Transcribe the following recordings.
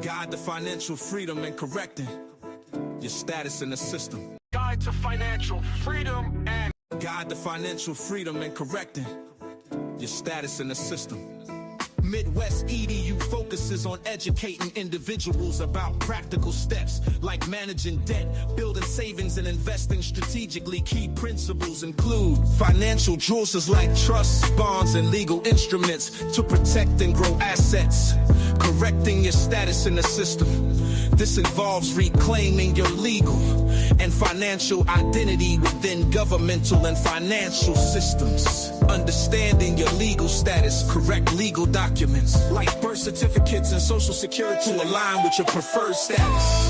Guide to financial freedom and correcting your status in the system. Guide to financial freedom and Guide to financial freedom and correcting your status in the system. Midwest EDU focuses on educating individuals about practical steps like managing debt, building savings, and investing strategically. Key principles include financial jewels like trusts, bonds, and legal instruments to protect and grow assets, correcting your status in the system. This involves reclaiming your legal and financial identity within governmental and financial systems. Understanding your legal status, correct legal documents like birth certificates and social security to align with your preferred status.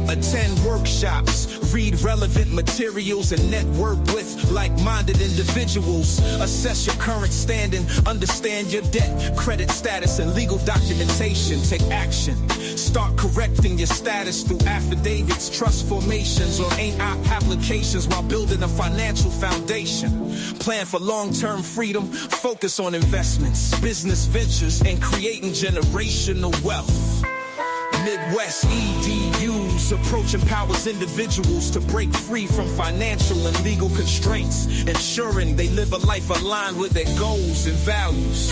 Attend workshops, read relevant materials, and network with like-minded individuals. Assess your current standing, understand your debt, credit status, and legal documentation. Take action. Start correcting your status through affidavits, trust formations, or applications while building a financial foundation. Plan for long-term freedom, focus on investments, business ventures, and creating generational wealth. Midwest EDU's approach empowers individuals to break free from financial and legal constraints, ensuring they live a life aligned with their goals and values.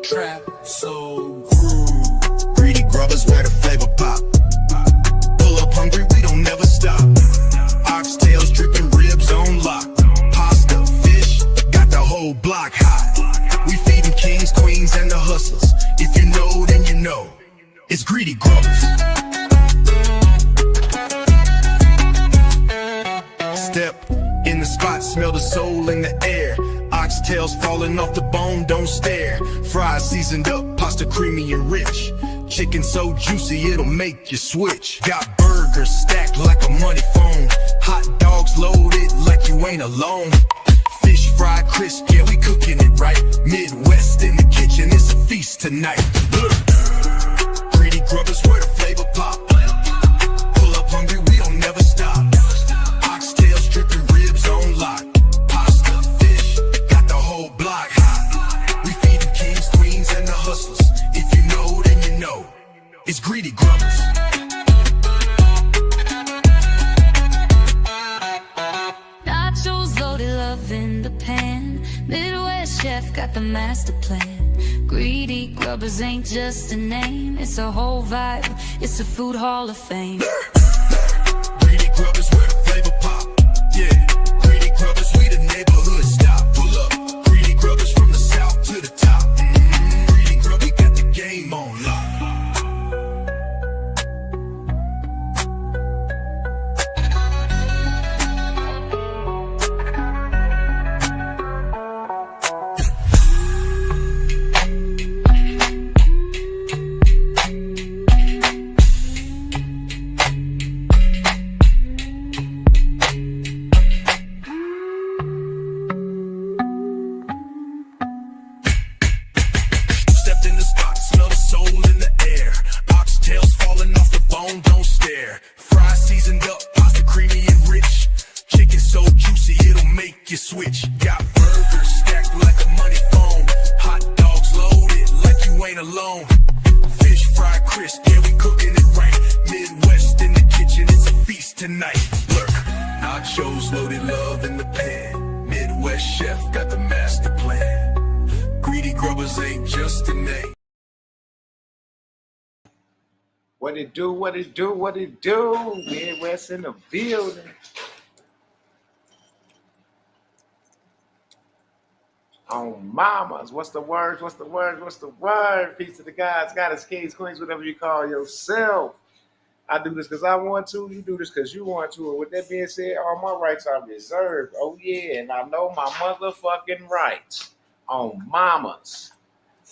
Trap so groove. Greedy grubbers where the flavor pop. Pull up hungry, we don't never stop. Oxtails dripping, ribs on lock. Pasta, fish, got the whole block hot. We feeding kings, queens, and the hustlers. If you know, then you know. It's Greedy Grubbers. Step in the spot, smell the soul in the air. Oxtails falling off the bone, don't stare. Fries seasoned up, pasta creamy and rich. Chicken so juicy, it'll make you switch. Got burgers stacked like a money phone. Hot dogs loaded like you ain't alone. Fish fried crisp, yeah, we cooking it right. Midwest in the kitchen, it's a feast tonight. Greedy Grubbers where the flavor pop. Pull up hungry, we don't never stop. Oxtails dripping, ribs on lock. Block hot. We feed the kings, queens, and the hustlers. If you know, then you know. It's Greedy Grubbers. Nachos loaded, love in the pan. Midwest chef got the master plan. Greedy Grubbers ain't just a name, it's a whole vibe. It's a food hall of fame. Greedy Grubbers where the flavor pop. Yeah, Greedy Grubbers, we the neighborhood stop. Pull up. Grubbers from the south to the top. Greedy Grub, we got the game on lock. Switch. Got burgers stacked like a money phone. Hot dogs loaded like you ain't alone. Fish fried crisp, yeah, we cooking it right. Midwest in the kitchen. kitchen, it's a feast tonight. Lurk, nachos, loaded love in the pan. Midwest chef got the master plan. Greedy grubbers ain't just a name. What it do, what it do, what it do? Midwest in the building. On mamas, what's the word? What's the word? What's the word? Peace to the guys, goddess, kings, queens, whatever you call yourself. I do this because I want to. You do this because you want to. And with that being said, all my rights are reserved. Oh yeah, and I know my motherfucking rights. On mamas.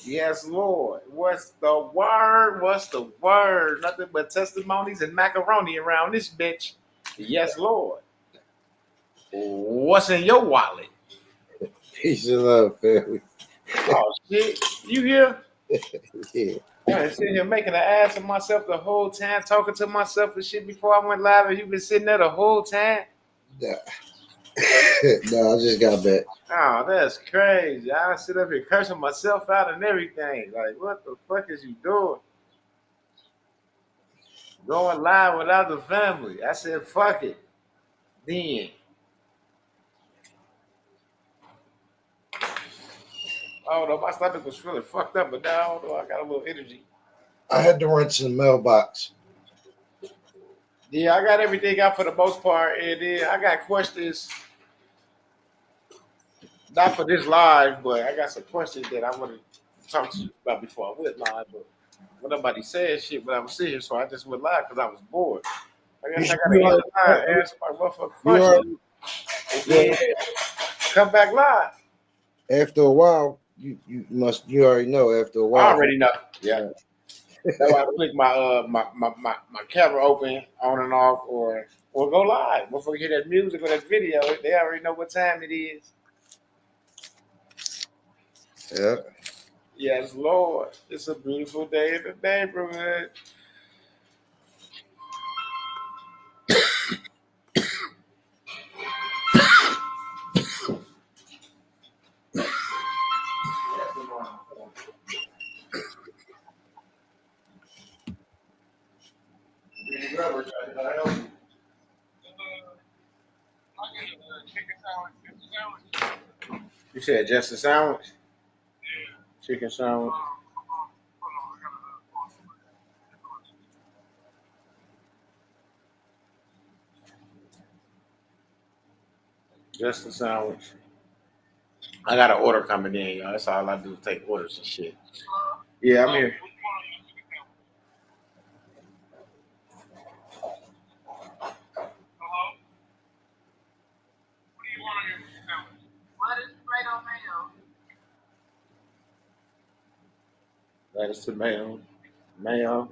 Yes, Lord. What's the word? What's the word? Nothing but testimonies and macaroni around this bitch. Yes, Lord. What's in your wallet? Peace and love, family. Oh shit! You here? Yeah. I've been sitting here making an ass of myself the whole time, talking to myself and shit before I went live, and you've been sitting there the whole time. Nah. No, I just got back. Oh, that's crazy. I sit up here cursing myself out and everything. Like, what the fuck is you doing? Going live without the family. I said, fuck it. Then. Oh no, my stomach was feeling fucked up, but now I don't know, I got a little energy. I had to run to the mailbox. Yeah, I got everything out for the most part, and then I got questions. Not for this live, but I got some questions that I want to talk to you about before I went live. But when nobody said shit, but I was sitting here, so I just went live because I was bored. I guess I got to get live and answer my motherfucking question. Yeah, come back live. After a while, you already know. After a while, I already know. Yeah. That's why I click my camera open on and off, or go live. Before you hear that music or that video, they already know what time it is. Yeah. Yes, Lord. It's a beautiful day in the neighborhood. You said just a sandwich? Yeah. Chicken sandwich. Just a sandwich. I got an order coming in, y'all. That's all I do is take orders and shit. Yeah, I'm here. Lettuce, tomato, mayo.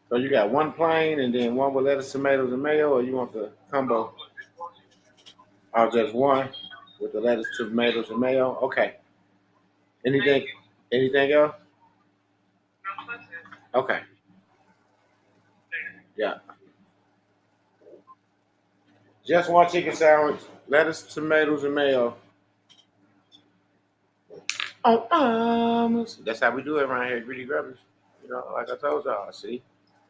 So you got one plain and then one with lettuce, tomatoes, and mayo, or you want the combo? Oh, just one with the lettuce, tomatoes, and mayo? Okay. Anything else? Okay. Yeah. Just one chicken sandwich, lettuce, tomatoes, and mayo. Oh, that's how we do it around here, Greedy Grubbers. You know, like I told y'all, see?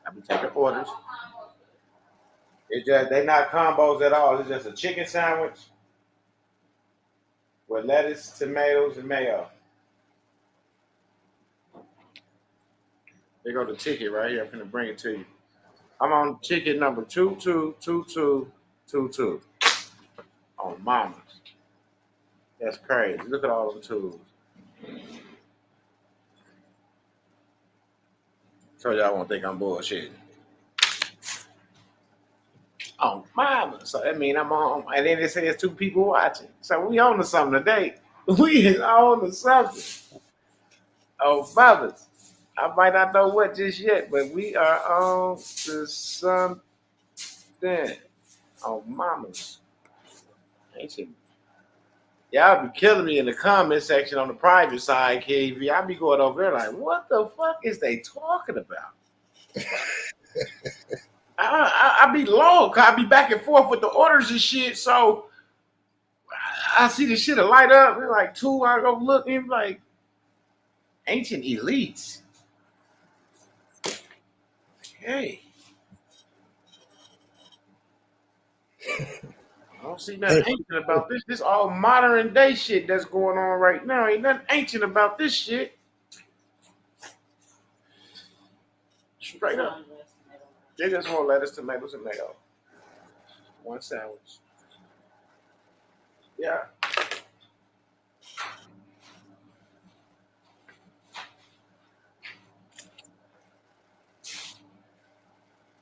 I be taking orders. It's just, they're not combos at all. It's just a chicken sandwich with lettuce, tomatoes, and mayo. There go the ticket right here. I'm going to bring it to you. I'm on ticket number 222222. On mamas. That's crazy. Look at all them tools. So y'all won't think I'm bullshitting. Oh, mama. So that means I'm on. And then it says 2 people watching. So we on to something today. We is on to something. Oh, mothers. I might not know what just yet, but we are on to something. Oh, mamas. Ain't you? Y'all be killing me in the comment section on the private side, KV. I be going over there like, what the fuck is they talking about? I be low, cause I be back and forth with the orders and shit. So I see the shit light up. We're like 2, I go look and like, Ancient elites. Hey. I don't see nothing ancient about this. This all modern day shit that's going on right now. Ain't nothing ancient about this shit. Straight up. They just want lettuce, tomatoes, and mayo. One sandwich. Yeah.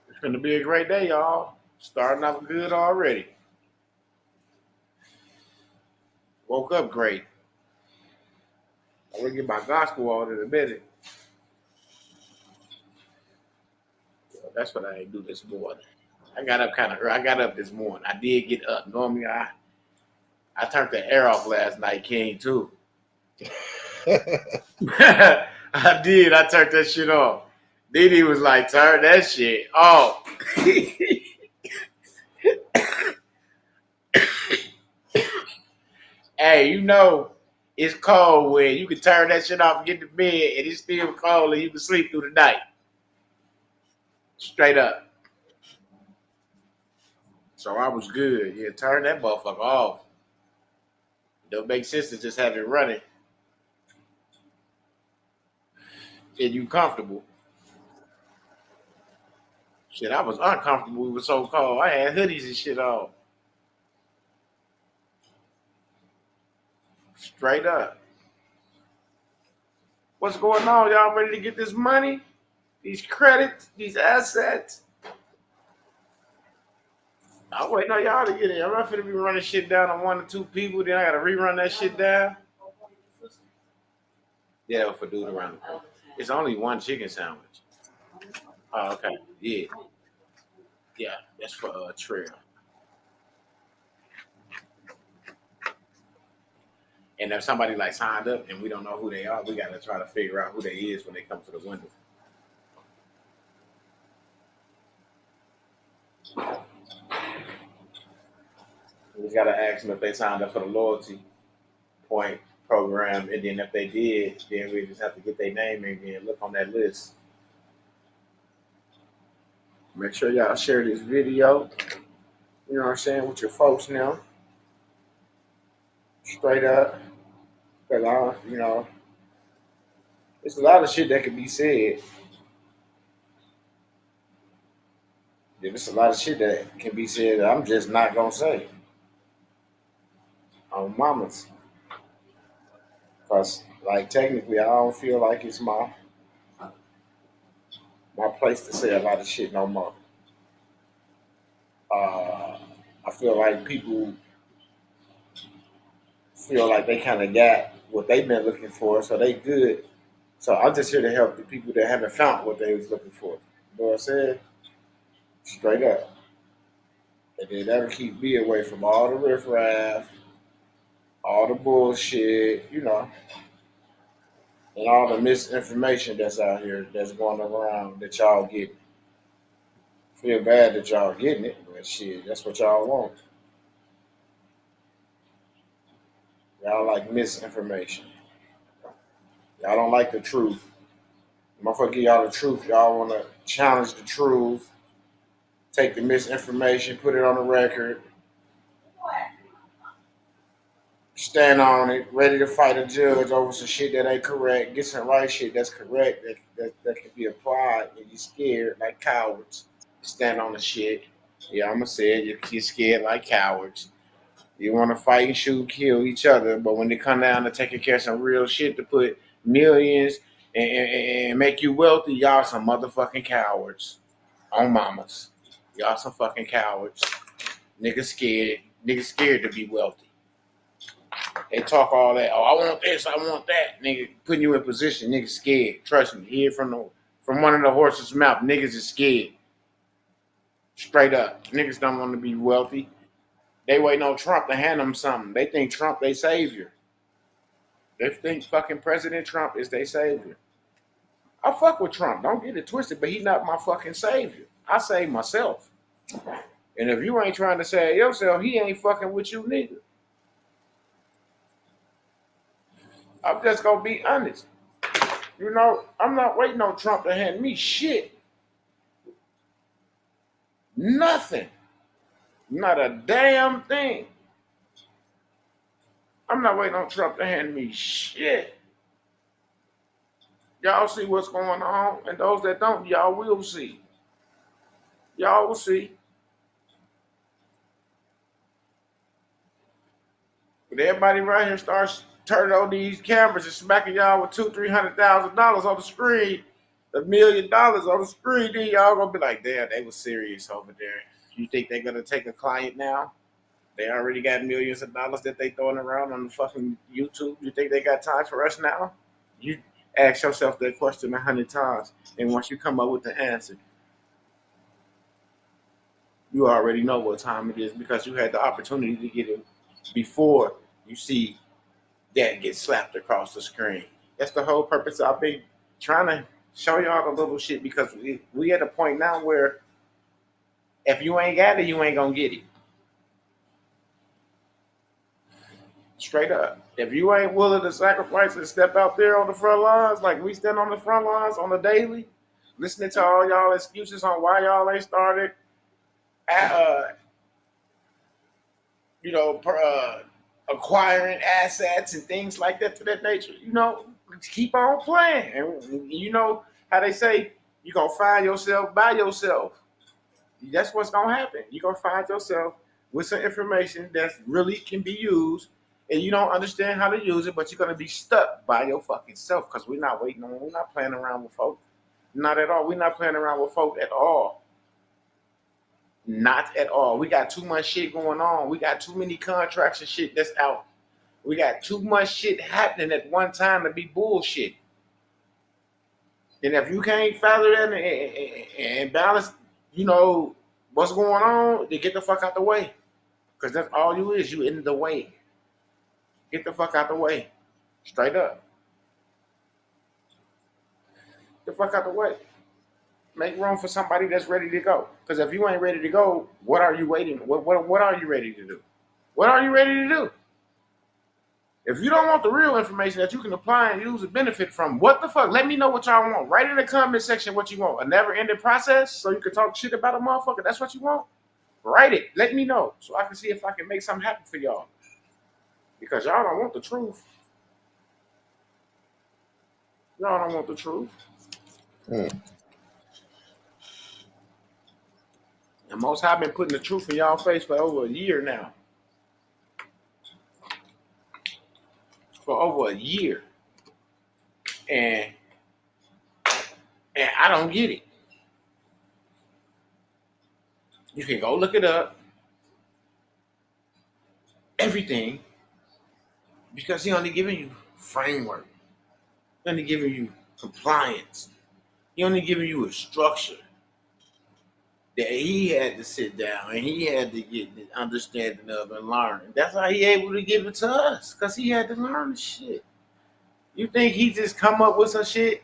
It's gonna be a great day, y'all. Starting off good already. Woke up great. I'm gonna get my gospel on in a minute. Well, that's what I ain't do this morning. I got up kind of early. I got up this morning. I did get up. Normally, I turned the air off last night, King, too. I did. I turned that shit off. Didi was like, turn that shit off. Hey, you know, it's cold when you can turn that shit off and get to bed and it's still cold and you can sleep through the night. Straight up. So I was good. Yeah, turn that motherfucker off. Don't make sense to just have it running. And you comfortable. Shit, I was uncomfortable. It was so cold. I had hoodies and shit on. Straight up. What's going on? Y'all ready to get this money? These credits? These assets? I'm waiting on y'all to get in. I'm not finna be running shit down on 1 or 2 people. Then I gotta rerun that shit down. Yeah, for dude around the corner. It's only one chicken sandwich. Oh, okay. Yeah. Yeah, that's for Trail. And if somebody like signed up and we don't know who they are, we gotta try to figure out who they is when they come to the window. We gotta ask them if they signed up for the loyalty point program, and then if they did, then we just have to get their name in and look on that list. Make sure y'all share this video. You know what I'm saying, with your folks now. Straight up. Because you know, there's a lot of shit that can be said. There's a lot of shit that can be said that I'm just not gonna say. On mamas. Because, like, technically, I don't feel like it's my place to say a lot of shit no more. I feel like people feel like they kind of got what they've been looking for, so they good. So I'm just here to help the people that haven't found what they was looking for. You know what I'm saying? Straight up. And then that'll keep me away from all the riffraff, all the bullshit, you know, and all the misinformation that's out here that's going around that y'all getting. Feel bad that y'all getting it, but shit, that's what y'all want. Y'all like misinformation. Y'all don't like the truth. Motherfucker give y'all the truth. Y'all want to challenge the truth. Take the misinformation, put it on the record. Stand on it, ready to fight a judge over some shit that ain't correct. Get some right shit that's correct, that can be applied, and you scared like cowards. Stand on the shit. Yeah, I'm going to say it. You're scared like cowards. You want to fight and shoot, kill each other, but when they come down to taking care of some real shit to put millions and make you wealthy, y'all some motherfucking cowards. On mamas. Y'all some fucking cowards. Niggas scared. Niggas scared to be wealthy. They talk all that. Oh, I want this, I want that. Nigga, putting you in position. Niggas scared. Trust me. Hear from one of the horse's mouth. Niggas is scared. Straight up. Niggas don't want to be wealthy. They waiting on Trump to hand them something. They think Trump they savior. They think fucking President Trump is their savior. I fuck with Trump. Don't get it twisted, but he not my fucking savior. I save myself. And if you ain't trying to save yourself, he ain't fucking with you neither. I'm just gonna be honest. You know, I'm not waiting on Trump to hand me shit. Nothing. Not a damn thing. I'm not waiting on Trump to hand me shit. Y'all see what's going on, and those that don't, y'all will see. Y'all will see. But everybody right here starts turning on these cameras and smacking y'all with $200,000-$300,000 on the screen, $1 million on the screen. Then y'all gonna be like, damn, they was serious over there. You think they're gonna take a client now? They already got millions of dollars that they throwing around on the fucking YouTube. You think they got time for us now? You ask yourself that question 100 times, and once you come up with the answer, you already know what time it is because you had the opportunity to get it before you see that get slapped across the screen. That's the whole purpose. I've been trying to show y'all the little shit because we at a point now where if you ain't got it, you ain't gonna get it. Straight up. If you ain't willing to sacrifice and step out there on the front lines, like we stand on the front lines on the daily, listening to all y'all excuses on why y'all ain't started, acquiring assets and things like that to that nature, keep on playing. And you know how they say, you're going to find yourself by yourself. That's what's going to happen. You're going to find yourself with some information that really can be used, and you don't understand how to use it, but you're going to be stuck by your fucking self because we're not playing around with folk. Not at all. We're not playing around with folk at all. Not at all. We got too much shit going on. We got too many contracts and shit that's out. We got too much shit happening at one time to be bullshit. And if you can't father that and balance, what's going on, then get the fuck out the way. Because that's all you is. You in the way. Get the fuck out the way. Straight up. Get the fuck out the way. Make room for somebody that's ready to go. Because if you ain't ready to go, what are you waiting? What are you ready to do? What are you ready to do? If you don't want the real information that you can apply and use and benefit from, what the fuck? Let me know what y'all want. Write in the comment section what you want. A never-ending process so you can talk shit about a motherfucker. That's what you want? Write it. Let me know so I can see if I can make something happen for y'all. Because y'all don't want the truth. Y'all don't want the truth. And Most High been putting the truth in y'all face for over a year now. For over a year. And I don't get it. You can go look it up. Everything. Because he only giving you framework. He only giving you compliance. He only giving you a structure that he had to sit down and he had to get the understanding of and learn. That's how he able to give it to us, because he had to learn the shit. You think he just come up with some shit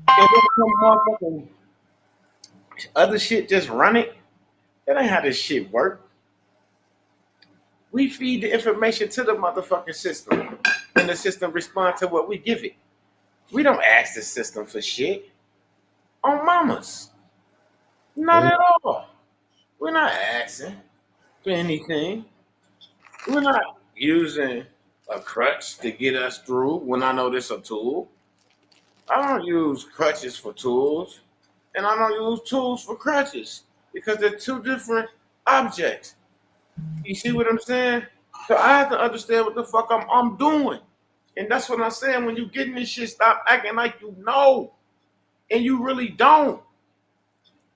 and then some motherfucking other shit just run it? That ain't how this shit work. We feed the information to the motherfucking system, and the system responds to what we give it. We don't ask the system for shit. On mamas. Not at all. We're not asking for anything. We're not using a crutch to get us through when I know this a tool. I don't use crutches for tools, and I don't use tools for crutches because they're two different objects. You see what I'm saying? So I have to understand what the fuck I'm doing. And that's what I'm saying. When you get in this shit, stop acting like you know. And you really don't.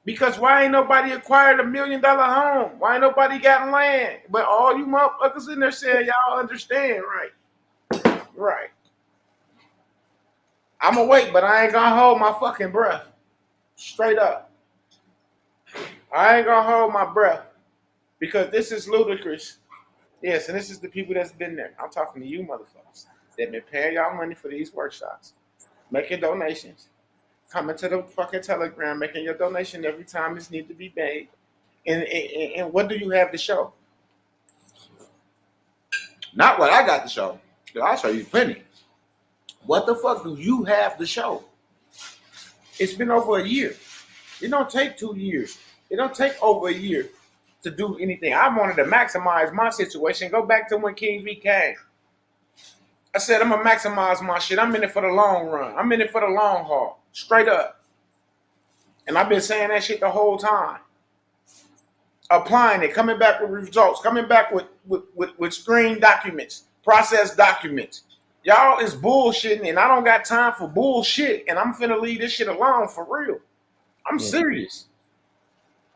Because why ain't nobody acquired $1 million home? Why ain't nobody got land? But all you motherfuckers in there saying y'all understand, right? Right. I'm awake, but I ain't gonna hold my fucking breath. Straight up. I ain't gonna hold my breath. Because this is ludicrous. Yes, and this is the people that's been there. I'm talking to you motherfuckers that been paying y'all money for these workshops, making donations, coming to the fucking Telegram, making your donation every time it's need to be made. And what do you have to show? Not what I got to show. I'll show you plenty. What the fuck do you have to show? It's been over a year. It don't take 2 years. It don't take over a year to do anything. I wanted to maximize my situation. Go back to when King V came. I said, I'm going to maximize my shit. I'm in it for the long run. I'm in it for the long haul. Straight up. And I've been saying that shit the whole time. Applying it, coming back with results, coming back with screen documents, process documents. Y'all is bullshitting, and I don't got time for bullshit, and I'm finna leave this shit alone for real. I'm serious.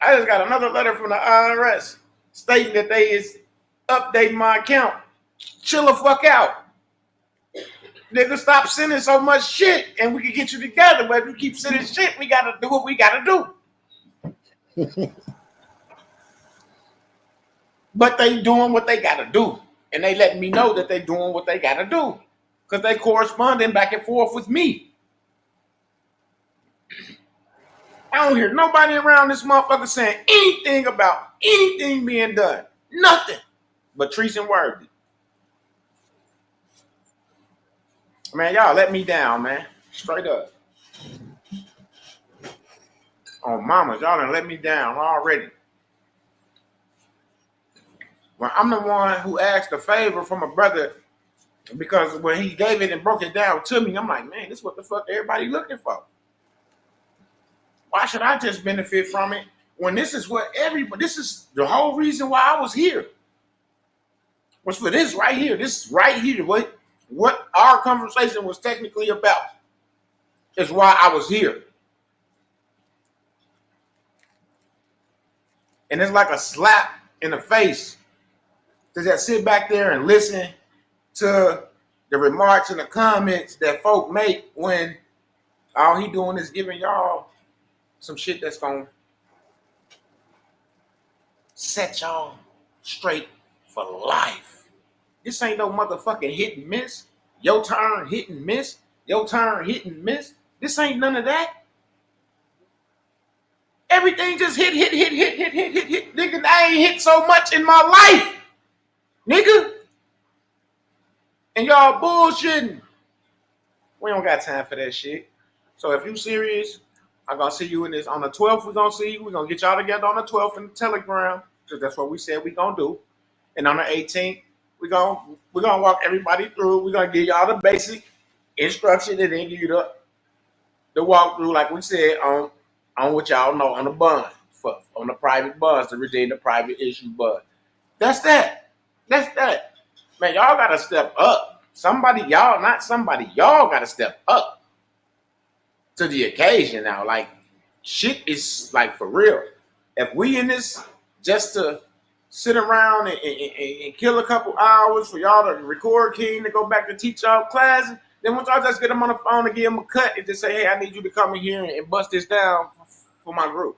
I just got another letter from the IRS stating that they is updating my account. Chill the fuck out. Nigga, stop sending so much shit, and we can get you together. But if you keep sending shit, we gotta do what we gotta do. But they doing what they gotta do. And they letting me know that they doing what they gotta do. Because they corresponding back and forth with me. I don't hear nobody around this motherfucker saying anything about anything being done. Nothing. But Treese and Worthy. Man, y'all let me down, man. Straight up. Oh, mamas, y'all done let me down already. Well, I'm the one who asked a favor from a brother because when he gave it and broke it down to me, I'm like, man, this is what the fuck everybody looking for. Why should I just benefit from it when this is what everybody, this is the whole reason why I was here. Was for this right here. This right here. What our conversation was technically about is why I was here. And it's like a slap in the face to just sit back there and listen to the remarks and the comments that folk make when all he doing is giving y'all some shit that's gonna set y'all straight for life. This ain't no motherfucking hit and miss. Your turn, hit and miss. Your turn, hit and miss. This ain't none of that. Everything just hit. Nigga, I ain't hit so much in my life. Nigga. And y'all bullshitting. We don't got time for that shit. So if you serious, I'm going to see you in this. On the 12th, we're going to see you. We're going to get y'all together on the 12th in the Telegram. Because that's what we said we're going to do. And on the 18th, we're gonna walk everybody through. We're going to give y'all the basic instruction and then give you the walkthrough, like we said, on what y'all know, on the bond. On the private bonds to redeem the private issue bond. That's that. Man, y'all got to step up. Y'all got to step up to the occasion now. Like, shit is like for real. If we in this just to sit around and kill a couple hours for y'all to record King to go back to teach y'all classes, then once y'all just get them on the phone and give them a cut and just say, hey, I need you to come in here and bust this down for my group.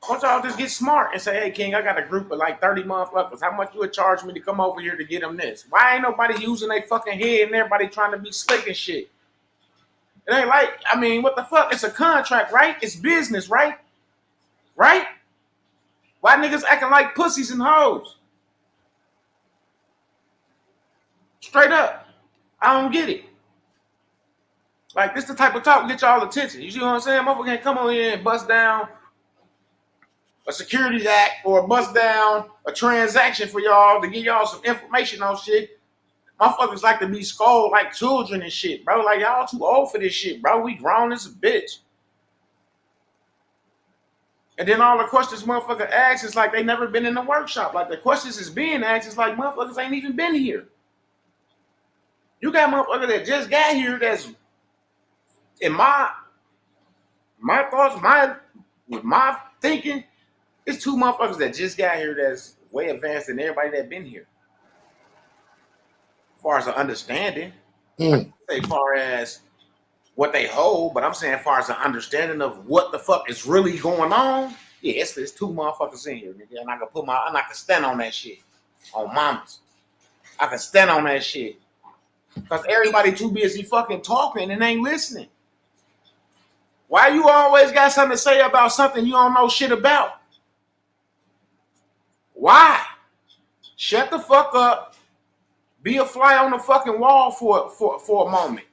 Once y'all just get smart and say, hey, King, I got a group of like 30 motherfuckers. How much you would charge me to come over here to get them this? Why ain't nobody using their fucking head and everybody trying to be slick and shit? It ain't like, I mean, what the fuck? It's a contract, right? It's business, right? Right? Why niggas acting like pussies and hoes? Straight up. I don't get it. Like, this the type of talk get y'all attention. You see what I'm saying? Motherfucker can't come over here and bust down a securities act or bust down a transaction for y'all to give y'all some information on shit. Motherfuckers like to be scolded like children and shit, bro. Like, y'all too old for this shit, bro. We grown as a bitch. And then all the questions motherfucker asks is like they never been in the workshop. Like, the questions is being asked is like motherfuckers ain't even been here. You got motherfuckers that just got here that's in my thoughts, my thinking, it's two motherfuckers that just got here that's way advanced than everybody that been here. As far as the understanding, I say far as what they hold, but I'm saying as far as the understanding of what the fuck is really going on, yeah, it's two motherfuckers in here, nigga. And I can stand on that shit. On mamas. I can stand on that shit. Because everybody too busy fucking talking and ain't listening. Why you always got something to say about something you don't know shit about? Why? Shut the fuck up Be a fly on the fucking wall for a moment.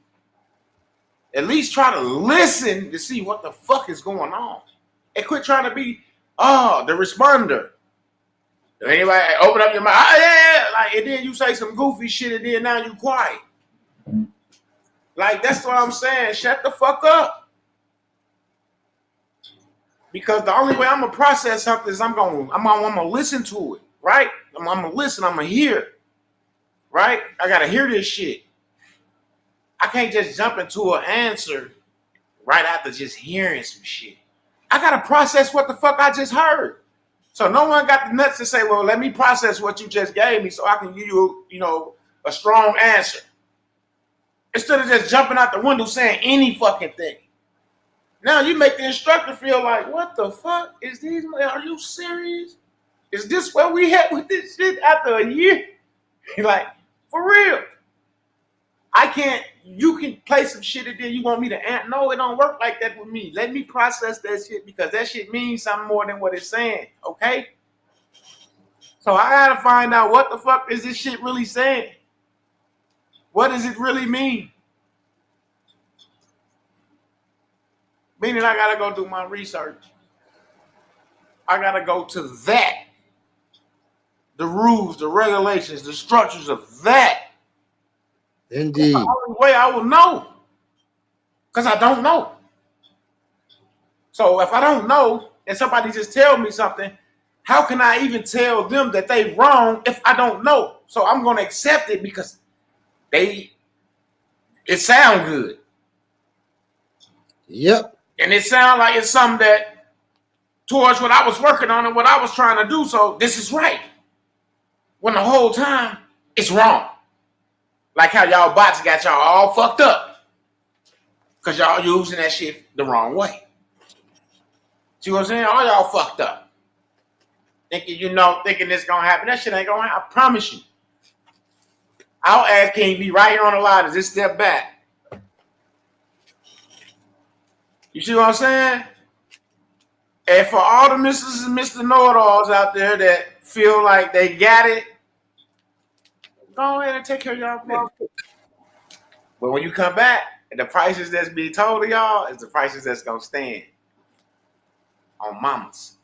At least try to listen to see what the fuck is going on. And quit trying to be, the responder. Anybody open up your mouth, like, and then you say some goofy shit, and then now you quiet. Like, that's what I'm saying. Shut the fuck up. Because the only way I'm gonna process something is I'm gonna listen to it, right? I'm gonna listen. I'm gonna hear, right? I gotta hear this shit. I can't just jump into an answer right after just hearing some shit. I gotta process what the fuck I just heard. So no one got the nuts to say, well, let me process what you just gave me so I can give you, a strong answer. Instead of just jumping out the window saying any fucking thing. Now you make the instructor feel like, what the fuck is these? Are you serious? Is this where we at with this shit after a year? Like, for real. You can play some shit and then you want me to answer. No, it don't work like that with me. Let me process that shit because that shit means something more than what it's saying, okay? So I gotta find out what the fuck is this shit really saying? What does it really mean? Meaning I gotta go do my research. I gotta go to that. The rules, the regulations, the structures of that. Indeed. That's the only way I will know. Because I don't know. So if I don't know and somebody just tell me something, how can I even tell them that they wrong if I don't know? So I'm going to accept it because it sound good. Yep. And it sound like it's something that towards what I was working on and what I was trying to do. So this is right. When the whole time it's wrong. Like how y'all bots got y'all all fucked up. Because y'all using that shit the wrong way. See what I'm saying? All y'all fucked up. Thinking this gonna happen. That shit ain't gonna happen. I promise you. I'll ask King B right here on the line. Does this step back? You see what I'm saying? And for all the Mrs. and Mr. Know-it-alls out there that feel like they got it, go ahead and take care of y'all business. But when you come back, the prices that's being told to y'all is the prices that's gonna stand on mamas.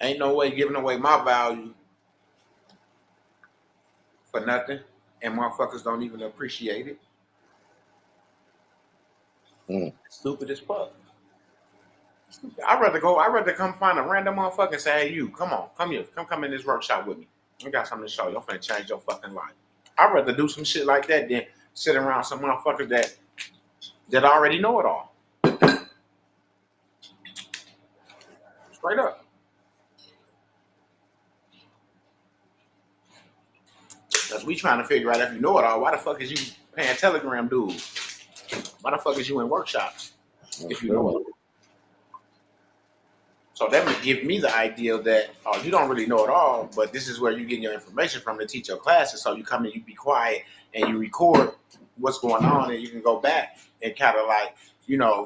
Ain't no way giving away my value for nothing, and motherfuckers don't even appreciate it. Stupid as fuck. I'd rather come find a random motherfucker and say, hey, you, come here, come in this workshop with me. I got something to show you. I'm finna change your fucking life. I'd rather do some shit like that than sit around some motherfuckers that already know it all. Straight up. Because we trying to figure out if you know it all, why the fuck is you paying Telegram dudes? Why the fuck is you in workshops if you know it all? So that would give me the idea that, you don't really know it all, but this is where you get your information from to teach your classes. So you come in, you be quiet, and you record what's going on, and you can go back and kind of like,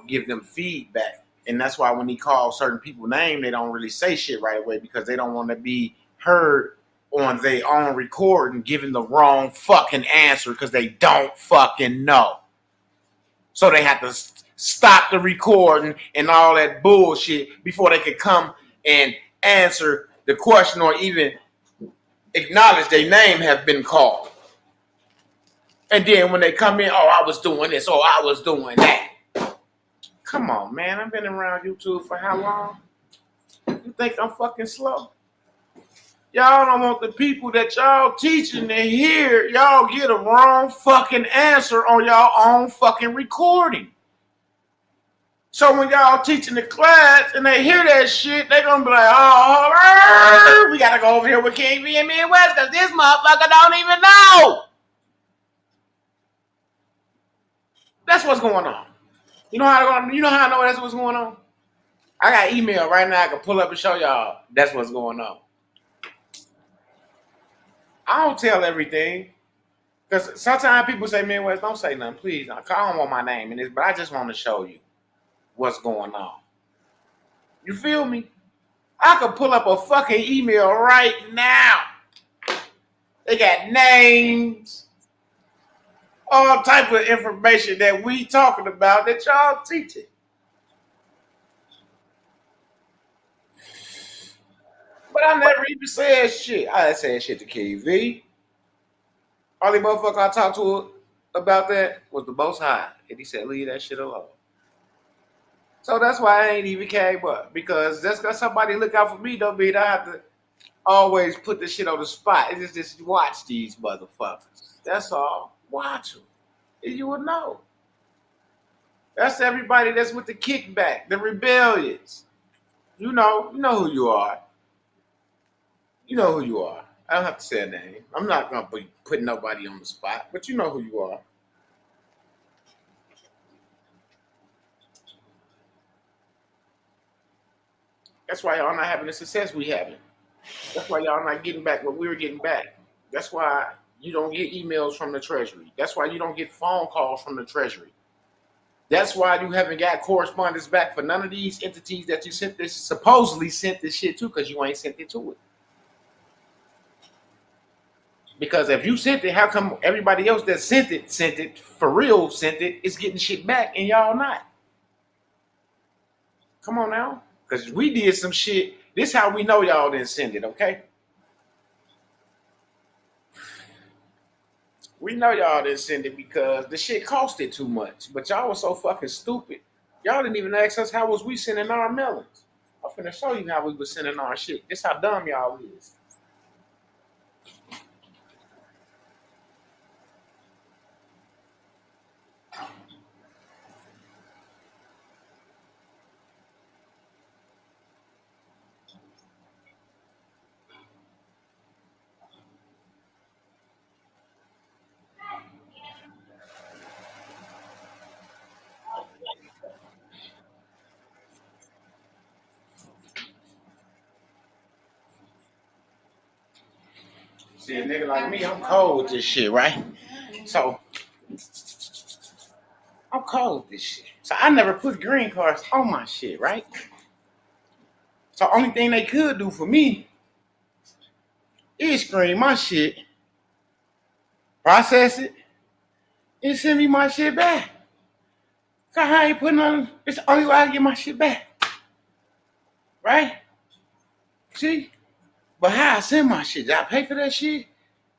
give them feedback. And that's why when he calls certain people names, they don't really say shit right away because they don't want to be heard on their own recording giving the wrong fucking answer because they don't fucking know. So they have to stop the recording and all that bullshit before they could come and answer the question or even acknowledge their name have been called. And then when they come in, I was doing this, I was doing that. Come on, man. I've been around YouTube for how long? You think I'm fucking slow? Y'all don't want the people that y'all teaching to hear y'all get a wrong fucking answer on y'all own fucking recording. So when y'all teaching the class and they hear that shit, they gonna be like, we gotta go over here with King B and Midwest because this motherfucker don't even know. That's what's going on. You know how I know that's what's going on? I got email right now I can pull up and show y'all that's what's going on. I don't tell everything. Because sometimes people say, Midwest, don't say nothing, please. I don't want my name in this, but I just want to show you what's going on. You feel me? I could pull up a fucking email right now. They got names, all type of information that we talking about that y'all teaching. But I never even said shit. I said shit to KV. Only motherfucker I talked to about that was the Most High. And he said, leave that shit alone. So that's why I ain't even came up. Because just because somebody look out for me don't mean I have to always put the shit on the spot. It's just watch these motherfuckers. That's all. Watch them. And you will know. That's everybody that's with the kickback, the rebellions. You know who you are. You know who you are. I don't have to say a name. I'm not going to be putting nobody on the spot, but you know who you are. That's why y'all not having the success we having. That's why y'all not getting back what we were getting back. That's why you don't get emails from the Treasury. That's why you don't get phone calls from the Treasury. That's why you haven't got correspondence back for none of these entities that you supposedly sent this shit to, because you ain't sent it to it. Because if you sent it, how come everybody else that sent it, for real sent it, is getting shit back and y'all not? Come on now. Because we did some shit. This how we know y'all didn't send it, okay? We know y'all didn't send it because the shit costed too much. But y'all was so fucking stupid. Y'all didn't even ask us how was we sending our melons. I'm finna show you how we was sending our shit. This how dumb y'all is. See, a nigga like me, I'm cold with this shit, right? So, I'm cold with this shit. So, I never put green cards on my shit, right? So, only thing they could do for me is screen my shit, process it, and send me my shit back. Cause I ain't putting on, it's the only way I get my shit back. Right? See? But how I send my shit? Did I pay for that shit?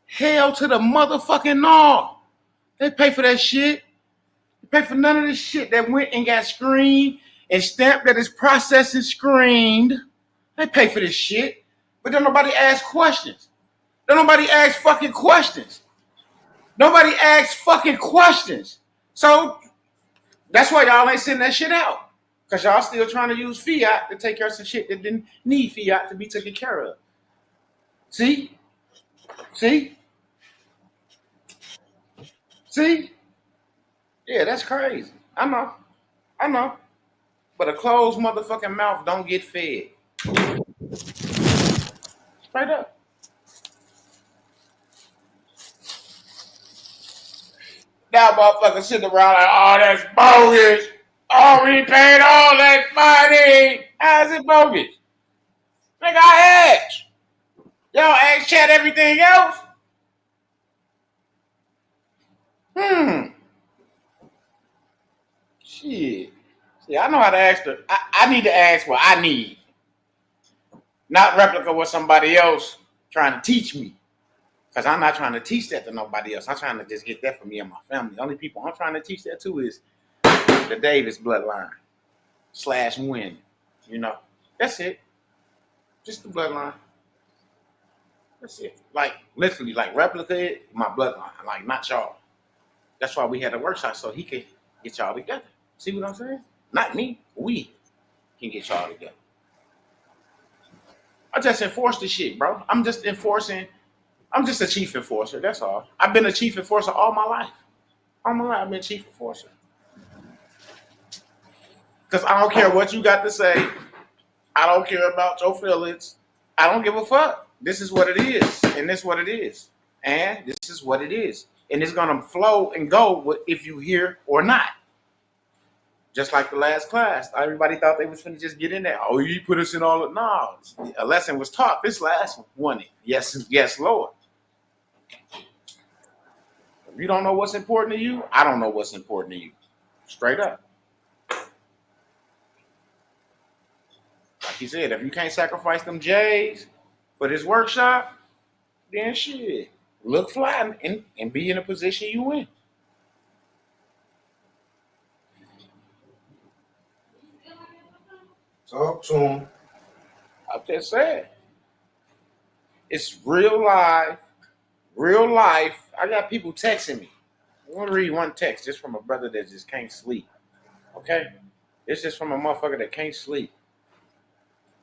Hell to the motherfucking no. They pay for that shit. They pay for none of this shit that went and got screened and stamped that is processed and screened. They pay for this shit. But don't nobody ask questions. Don't nobody ask fucking questions. Nobody asks fucking questions. So that's why y'all ain't sending that shit out. Because y'all still trying to use fiat to take care of some shit that didn't need fiat to be taken care of. See? See? See? Yeah, that's crazy. I know. I know. But a closed motherfucking mouth don't get fed. Straight up. Now motherfuckers sitting around like, oh, that's bogus. Oh, we paid all that money. How's it bogus? Nigga, I asked. Y'all ask chat everything else? Shit. See, I know how to ask the. I need to ask what I need. Not replica what somebody else trying to teach me. Because I'm not trying to teach that to nobody else. I'm trying to just get that for me and my family. The only people I'm trying to teach that to is the Davis bloodline / Win. You know, that's it. Just the bloodline. That's it. Like, literally, like, replica it, my bloodline. Like, not y'all. That's why we had a workshop, so he could get y'all together. See what I'm saying? Not me. We can get y'all together. I just enforce the shit, bro. I'm just enforcing. I'm just a chief enforcer. That's all. I've been a chief enforcer all my life. All my life, I've been chief enforcer. Because I don't care what you got to say. I don't care about your feelings. I don't give a fuck. This is what it is. And this is what it is. And this is what it is. And it's going to flow and go if you hear or not. Just like the last class. Everybody thought they was finna just get in there. Oh, you put us in all of no. A lesson was taught. This last one won it. Yes, Lord. If you don't know what's important to you, I don't know what's important to you. Straight up. Like he said, if you can't sacrifice them J's for this workshop, then shit. Look fly and be in a position you in. Talk to him. I just said. It's real life. Real life. I got people texting me. I want to read one text just from a brother that just can't sleep. Okay? It's just from a motherfucker that can't sleep.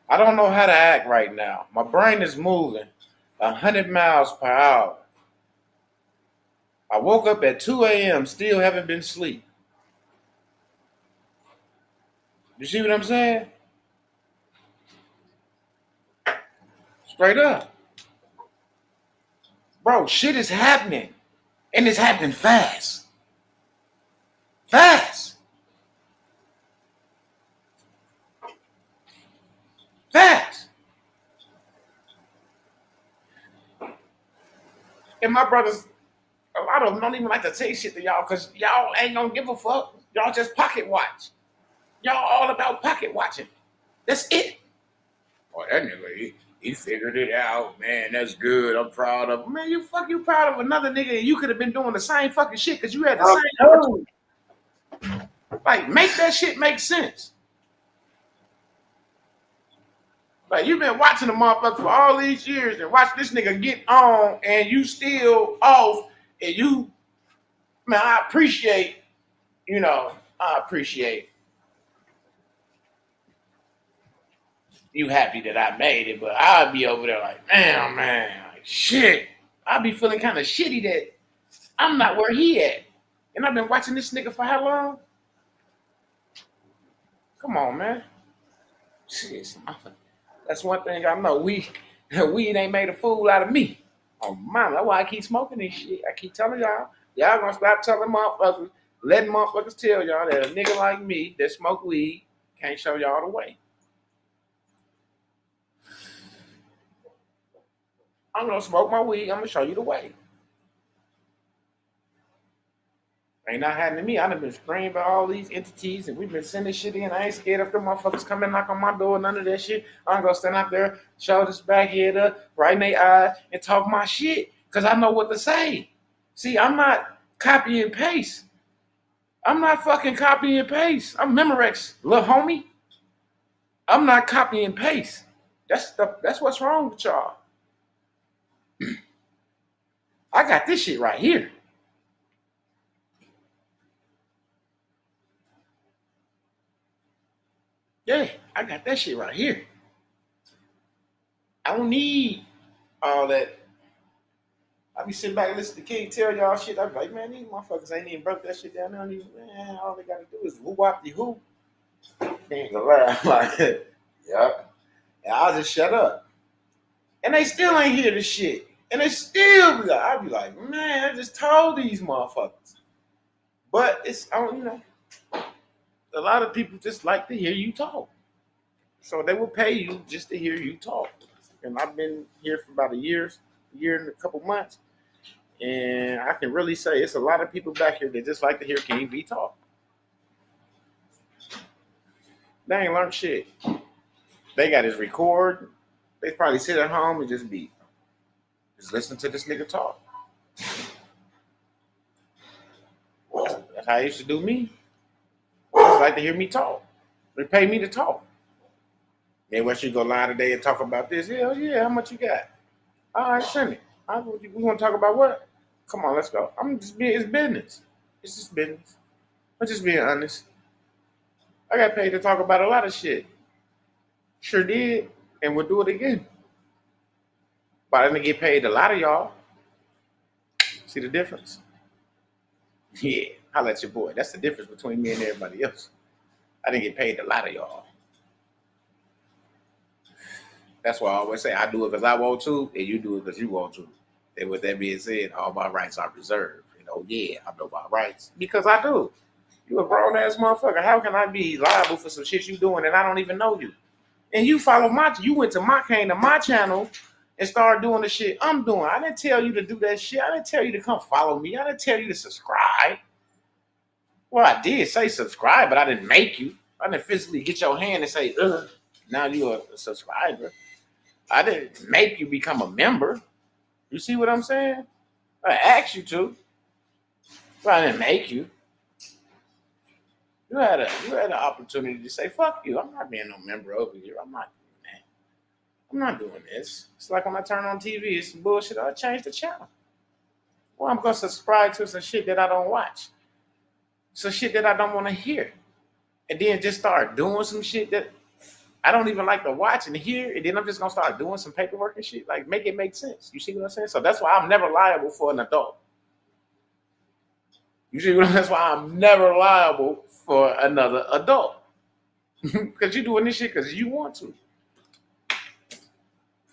I don't know how to act right now. My brain is moving 100 miles per hour. I woke up at 2 a.m. still haven't been asleep. You see what I'm saying? Straight up. Bro, shit is happening. And it's happening fast. Fast. Fast. And my brothers, a lot of them don't even like to say shit to y'all because y'all ain't gonna give a fuck. Y'all just pocket watch. Y'all all about pocket watching. That's it. Oh, that nigga, he figured it out, man. That's good. I'm proud of him. Man, you proud of another nigga and you could have been doing the same fucking shit because you had the same. Like, make that shit make sense. Like, you've been watching the motherfucker for all these years and watch this nigga get on and you still off and you, man, I appreciate you happy that I made it, but I'll be over there like, man, like, shit. I'll be feeling kind of shitty that I'm not where he at. And I've been watching this nigga for how long? Come on, man. Shit, that's one thing I know. Weed ain't made a fool out of me. Oh, mama, that's why I keep smoking this shit. I keep telling y'all gonna stop telling motherfuckers, letting motherfuckers tell y'all that a nigga like me that smoke weed can't show y'all the way. I'm gonna smoke my weed. I'm gonna show you the way. Ain't not happening to me. I done been screamed by all these entities and we've been sending shit in. I ain't scared if the motherfuckers come and knock on my door, none of that shit. I'm gonna stand out there, shoulders back, head up, right in their eyes, and talk my shit. Cause I know what to say. See, I'm not copy and paste. I'm not fucking copy and paste. I'm Memorex, little homie. I'm not copy and paste. That's what's wrong with y'all. I got this shit right here. Yeah, I got that shit right here. I don't need all that. I be sitting back and listening to King tell y'all shit. I be like, man, these motherfuckers ain't even broke that shit down. Man, all they gotta do is whoop-wop-de-whoop. They ain't gonna lie. Like, yep. And I'll just shut up. And they still ain't hear the shit. And they still be like, I'll be like, man, I just told these motherfuckers. But it's, a lot of people just like to hear you talk. So they will pay you just to hear you talk. And I've been here for about a year and a couple months. And I can really say it's a lot of people back here that just like to hear King V talk. They ain't learned shit. They got his record. They probably sit at home and just listen to this nigga talk. That's how he used to do me. They just like to hear me talk. They pay me to talk. They want you to go live today and talk about this. Hell yeah, how much you got? All right, send it. We want to talk about what? Come on, let's go. It's business. It's just business. I'm just being honest. I got paid to talk about a lot of shit. Sure did, and we'll do it again. But I didn't get paid a lot of y'all. See the difference? Yeah, holla at your boy. That's the difference between me and everybody else. I didn't get paid a lot of y'all. That's why I always say I do it because I want to, and you do it because you want to. And with that being said, all my rights are reserved. And oh yeah, I know my rights because I do. You a grown ass motherfucker. How can I be liable for some shit you doing and I don't even know you? And you went to my channel and started doing the shit I'm doing. I didn't tell you to do that shit. I didn't tell you to come follow me. I didn't tell you to subscribe. Well, I did say subscribe, but I didn't make you. I didn't physically get your hand and say, now you're a subscriber. I didn't make you become a member. You see what I'm saying? I asked you to, but I didn't make you. You had an opportunity to say, fuck you. I'm not being no member over here. I'm not doing this. It's like when I turn on TV, it's some bullshit. I'll change the channel. Well, I'm going to subscribe to some shit that I don't watch. Some shit that I don't want to hear. And then just start doing some shit that I don't even like to watch and hear. And then I'm just going to start doing some paperwork and shit. Like, make it make sense. You see what I'm saying? So that's why I'm never liable for an adult. You see what I'm saying? That's why I'm never liable for another adult. Because you're doing this shit because you want to.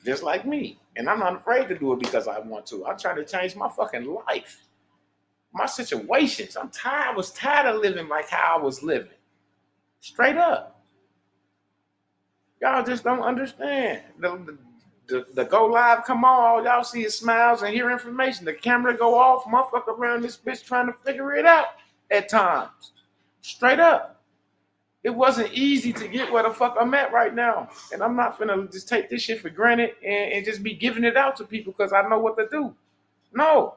Just like me. And I'm not afraid to do it because I want to. I'm trying to change my fucking life. My situations. I was tired of living like how I was living. Straight up. Y'all just don't understand. The go live come on, all y'all see is smiles and hear information. The camera go off, motherfucker around this bitch trying to figure it out at times. Straight up. It wasn't easy to get where the fuck I'm at right now. And I'm not finna just take this shit for granted and just be giving it out to people because I know what to do. No.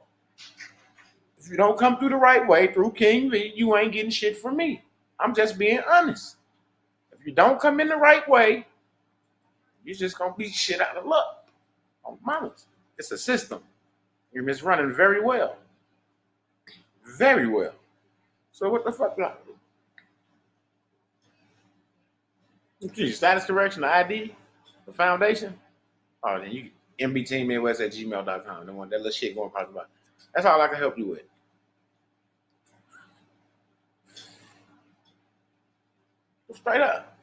If you don't come through the right way, through King V, you ain't getting shit from me. I'm just being honest. If you don't come in the right way, you're just gonna be shit out of luck. Oh, mamas. It's a system. You're running very well. Very well. So what the fuck? Status correction, the ID, the foundation. Oh, then you mbteammidwest@gmail.com. The one that little shit going across the bottom. That's all I can help you with. Straight up.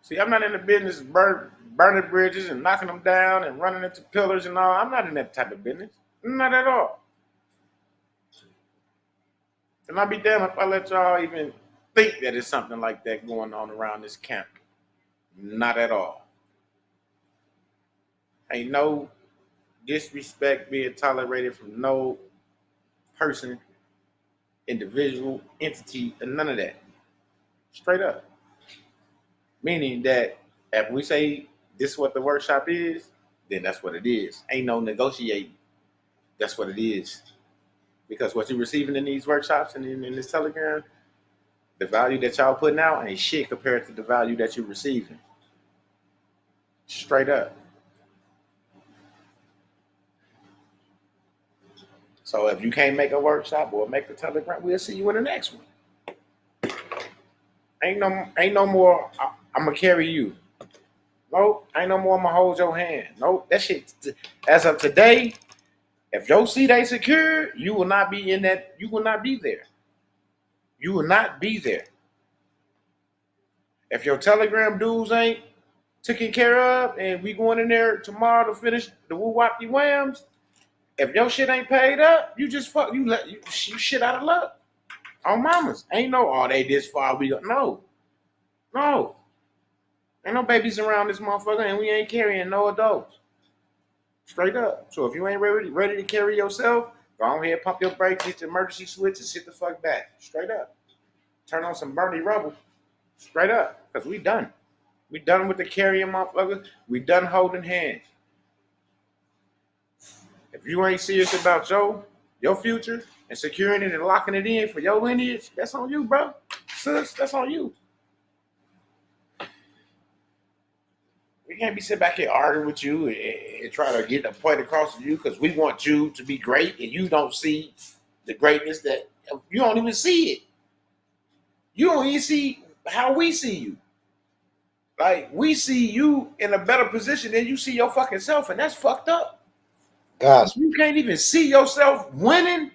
See, I'm not in the business of burning bridges and knocking them down and running into pillars and all. I'm not in that type of business. Not at all. And I'll be damned if I let y'all even think that there's something like that going on around this camp. Not at all. Ain't no disrespect being tolerated from no person, individual, entity, and none of that. Straight up. Meaning that if we say this is what the workshop is, then that's what it is. Ain't no negotiating. That's what it is. Because what you're receiving in these workshops and in this Telegram, the value that y'all putting out ain't shit compared to the value that you're receiving. Straight up. So if you can't make a workshop or make the Telegram, we'll see you in the next one. Ain't no more, I'm going to carry you. Nope, ain't no more, I'm going to hold your hand. Nope, that shit, as of today, if your seat ain't secure, you will not be in that, you will not be there. You will not be there. If your Telegram dues ain't taken care of and we going in there tomorrow to finish the woo-wappy whams, if your shit ain't paid up, you just you shit out of luck. On mamas. Ain't no, oh, they this far, we go. No. Ain't no babies around this motherfucker and we ain't carrying no adults. Straight up. So if you ain't ready to carry yourself, go ahead, pump your brakes, hit the emergency switch, and sit the fuck back. Straight up. Turn on some Bernie Rubble. Straight up. Because we done. We done with the carrying motherfuckers. We done holding hands. If you ain't serious about your future and securing it and locking it in for your lineage, that's on you, bro. Sis, that's on you. We can't be sitting back here arguing with you and try to get a point across to you because we want you to be great and you don't see the greatness that you don't even see it. You don't even see how we see you. Like, we see you in a better position than you see your fucking self, and that's fucked up. Guys, if you can't even see yourself winning,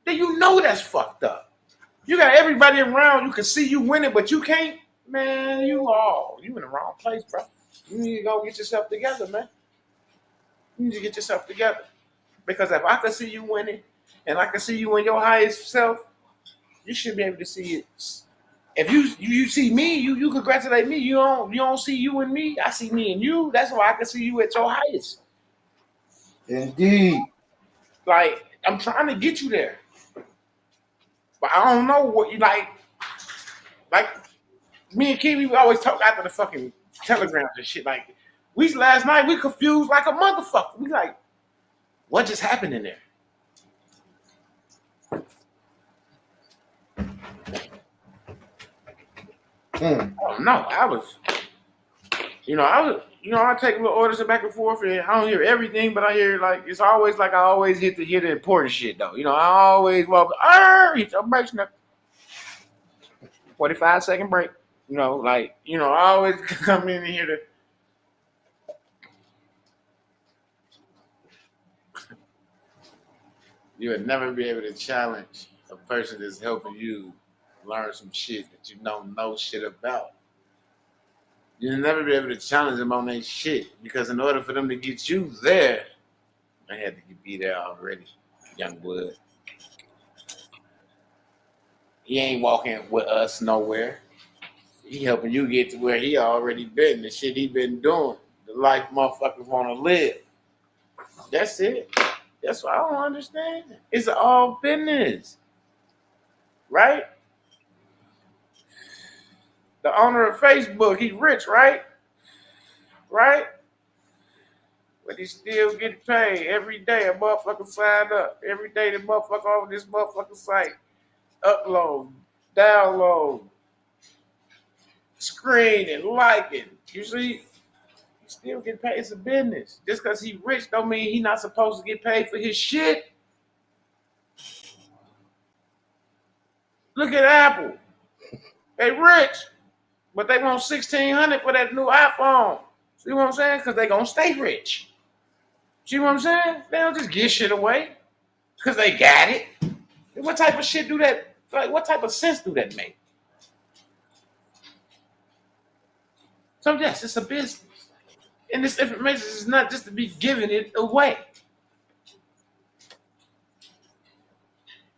then you know that's fucked up. You got everybody around, you can see you winning, but you can't, man, you in the wrong place, bro. You need to go get yourself together, man. You need to get yourself together. Because if I can see you winning, and I can see you in your highest self, You should be able to see it. If you see me, you congratulate me. You don't see you and me. I see me and you. That's why I can see you at your highest. Indeed. Like, I'm trying to get you there. But I don't know what you like. Like, me and Kiwi, we always talk after the fucking telegrams and shit. Like, last night, we confused like a motherfucker. We like, what just happened in there? I don't know. I take little orders back and forth, and I don't hear everything, but I hear like it's always like I always hear the important shit though. I always walk, hit your brakes now. 45-second break. I always come in and hear the. You would never be able to challenge a person that's helping you learn some shit that you don't know shit about. You'll never be able to challenge them on their shit because in order for them to get you there, they had to be there already, young blood. He ain't walking with us nowhere. He helping you get to where he already been, the shit he been doing, the life motherfuckers want to live. That's it. That's what I don't understand. It's all business, right? The owner of Facebook, he rich, right? Right? But he still getting paid every day. A motherfucker signed up. Every day the motherfucker over this motherfucking site. Upload, download, screen and liking. You see? He still get paid. It's a business. Just because he rich don't mean he not supposed to get paid for his shit. Look at Apple. They rich. But they want $1,600 for that new iPhone. See what I'm saying? Because they gonna stay rich. See what I'm saying? They don't just give shit away because they got it. What type of shit do that? Like, what type of sense do that make? So yes, it's a business, and this information is not just to be giving it away.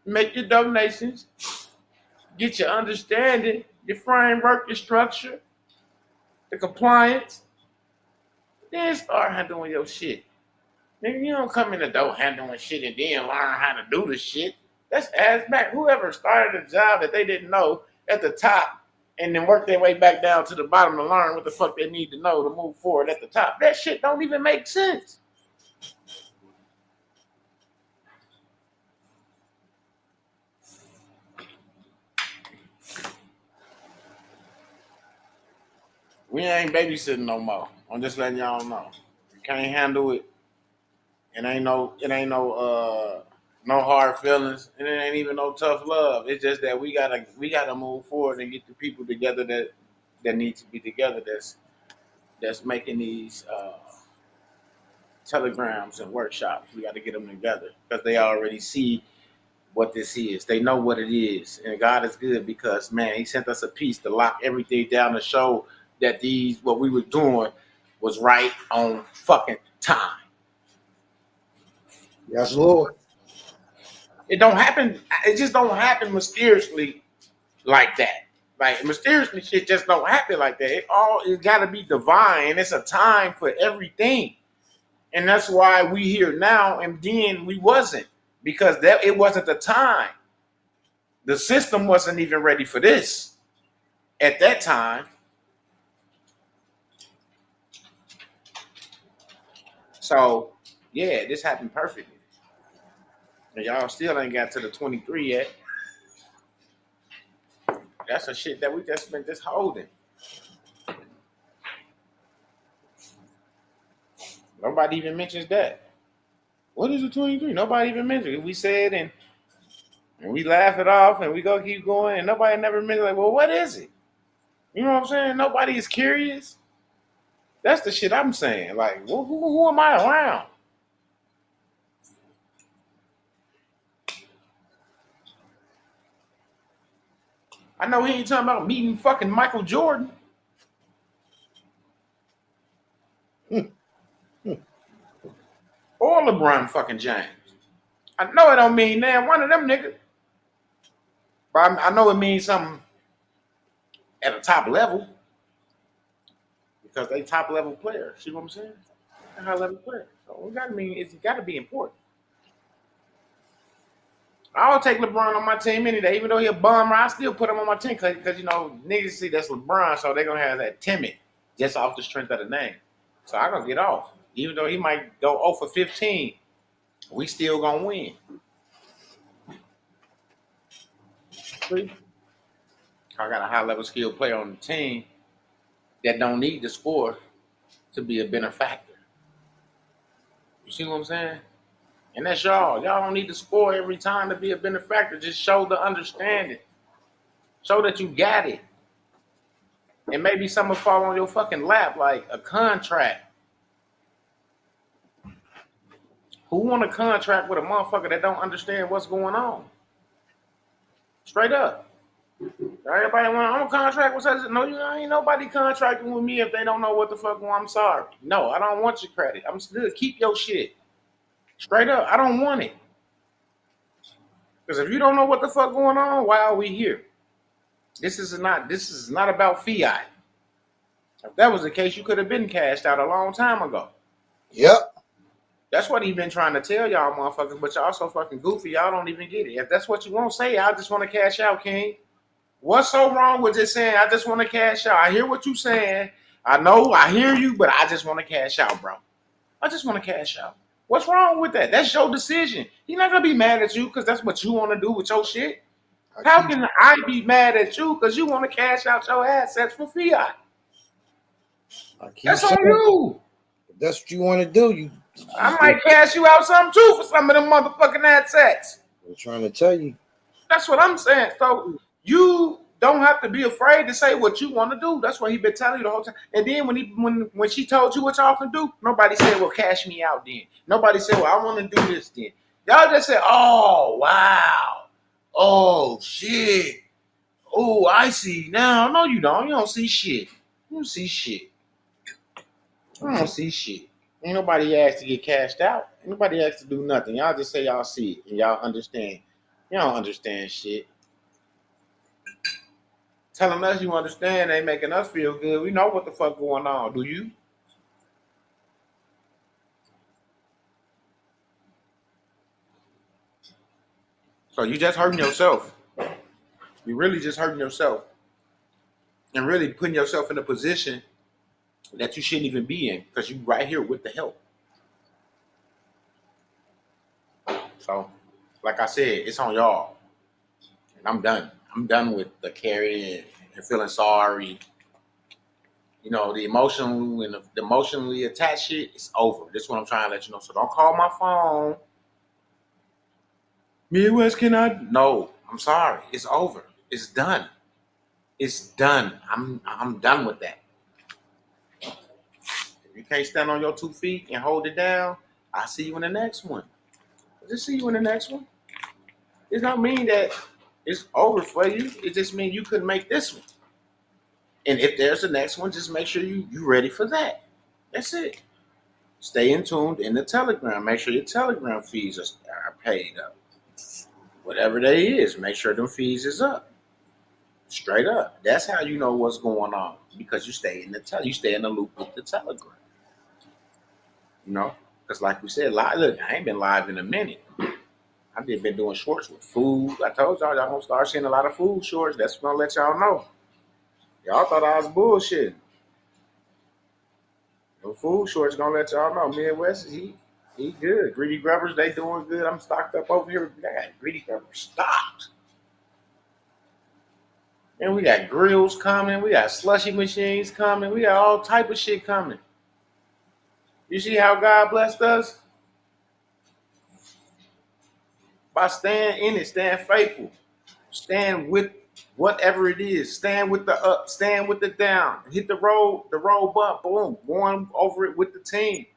Make your donations, get your understanding. Your framework, your structure, the compliance, then start handling your shit. Nigga, you don't come in the door handling shit and then learn how to do the shit. That's ass back. Whoever started a job that they didn't know at the top and then work their way back down to the bottom to learn what the fuck they need to know to move forward at the top. That shit don't even make sense. We ain't babysitting no more. I'm just letting y'all know. You can't handle it. It ain't no hard feelings, and it ain't even no tough love. It's just that we gotta move forward and get the people together that need to be together. That's making these telegrams and workshops. We got to get them together because they already see what this is. They know what it is, and God is good because man, He sent us a piece to lock everything down to show that what we were doing was right on fucking time. Yes, Lord. It don't happen. It just don't happen mysteriously like that. Like mysteriously, shit just don't happen like that. It got to be divine. It's a time for everything, and that's why we here now, and then we wasn't because it wasn't the time. The system wasn't even ready for this at that time. So, yeah, this happened perfectly. And y'all still ain't got to the 23 yet. That's a shit that we just been holding. Nobody even mentions that. What is the 23? Nobody even mentions it. We said and we laugh it off and we go keep going and nobody never mentions like, well, what is it? You know what I'm saying? Nobody is curious. That's the shit I'm saying. Like, who am I around? I know he ain't talking about meeting fucking Michael Jordan. Or LeBron fucking James. I know it don't mean damn one of them niggas. But I know it means something at a top level because they top level players. See what I'm saying? They're high level players. So it's got to be important. I'll take LeBron on my team any day, even though he a bum. I still put him on my team because you know niggas see that's LeBron, so they're gonna have that timid just off the strength of the name. So I'm gonna get off, even though he might go 0 for 15. We still gonna win. See? I got a high level skilled player on the team that don't need to score to be a benefactor. You see what I'm saying? And that's y'all. Y'all don't need to score every time to be a benefactor. Just show the understanding. Show that you got it. And maybe something will fall on your fucking lap like a contract. Who want a contract with a motherfucker that don't understand what's going on? Straight up. Everybody want, I'm a contract with such. No, you ain't nobody contracting with me if they don't know what the fuck. Well, I'm sorry. No, I don't want your credit. I'm still keep your shit. Straight up, I don't want it. Because if you don't know what the fuck going on, why are we here? This is not about fiat. If that was the case, you could have been cashed out a long time ago. Yep. That's what he been trying to tell y'all motherfuckers, but y'all so fucking goofy, y'all don't even get it. If that's what you want, say, I just want to cash out, King. What's so wrong with just saying, I just want to cash out? I hear what you saying. I know, I hear you, but I just want to cash out, bro. I just want to cash out. What's wrong with that? That's your decision. He's not going to be mad at you because that's what you want to do with your shit. How can I be mad at you because you want to cash out your assets for fiat? That's on you. If that's what you want to do. I might cash you out something too for some of them motherfucking assets. I'm trying to tell you. That's what I'm saying. So you don't have to be afraid to say what you want to do. That's what he been telling you the whole time. And then when she told you what y'all can do, nobody said, well, cash me out then. Nobody said, well, I want to do this then. Y'all just said, oh, wow. Oh, shit. Oh, I see now. No, you don't. You don't see shit. You don't see shit. I don't see shit. Ain't nobody asked to get cashed out. Ain't nobody asked to do nothing. Y'all just say y'all see it and y'all understand. Y'all don't understand shit. Telling us you understand ain't making us feel good. We know what the fuck going on. Do you? So you just hurting yourself. You really just hurting yourself. And really putting yourself in a position that you shouldn't even be in because you right here with the help. So, like I said, it's on y'all. And I'm done. I'm done with the carrying and feeling sorry. You know, the emotionally attached shit is over. This is what I'm trying to let you know. So don't call my phone. Midwest, can I? No, I'm sorry. It's over. It's done. It's done. I'm done with that. If you can't stand on your 2 feet and hold it down, I'll see you in the next one. I'll just see you in the next one. It don't mean that it's over for you. It just means you couldn't make this one. And if there's the next one, just make sure you ready for that. That's it. Stay in tuned in the Telegram. Make sure your Telegram fees are paid up. Whatever that is, make sure them fees is up. Straight up. That's how you know what's going on. Because you stay in the loop with the Telegram. You know? Because like we said, look, I ain't been live in a minute. I've been doing shorts with food. I told y'all gonna start seeing a lot of food shorts. That's gonna let y'all know. Y'all thought I was bullshitting. The food shorts gonna let y'all know. Midwest, he good. Greedy Grubbers, they doing good. I'm stocked up over here. I got Greedy Grubbers stocked. And we got grills coming. We got slushy machines coming. We got all type of shit coming. You see how God blessed us? By staying in it, staying faithful, stand with whatever it is, stand with the up, stand with the down, hit the road bump, boom, going over it with the team.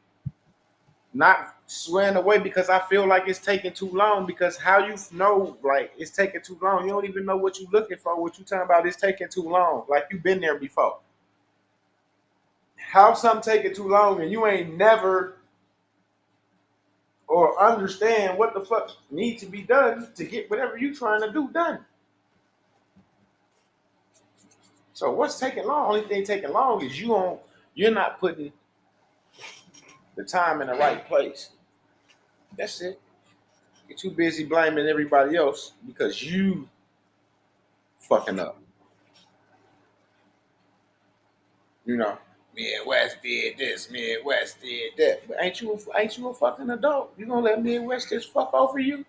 Not swearing away because I feel like it's taking too long, because how you know, like, it's taking too long. You don't even know what you're looking for, what you talking about is taking too long, like you've been there before. How something taking too long and you ain't never or understand what the fuck needs to be done to get whatever you trying to do done. So what's taking long? Only thing taking long is you're not putting the time in the right place. That's it. You're too busy blaming everybody else because you fucking up. You know, Midwest did this, Midwest did that. But ain't you a fucking adult? You gonna let Midwest just fuck over you?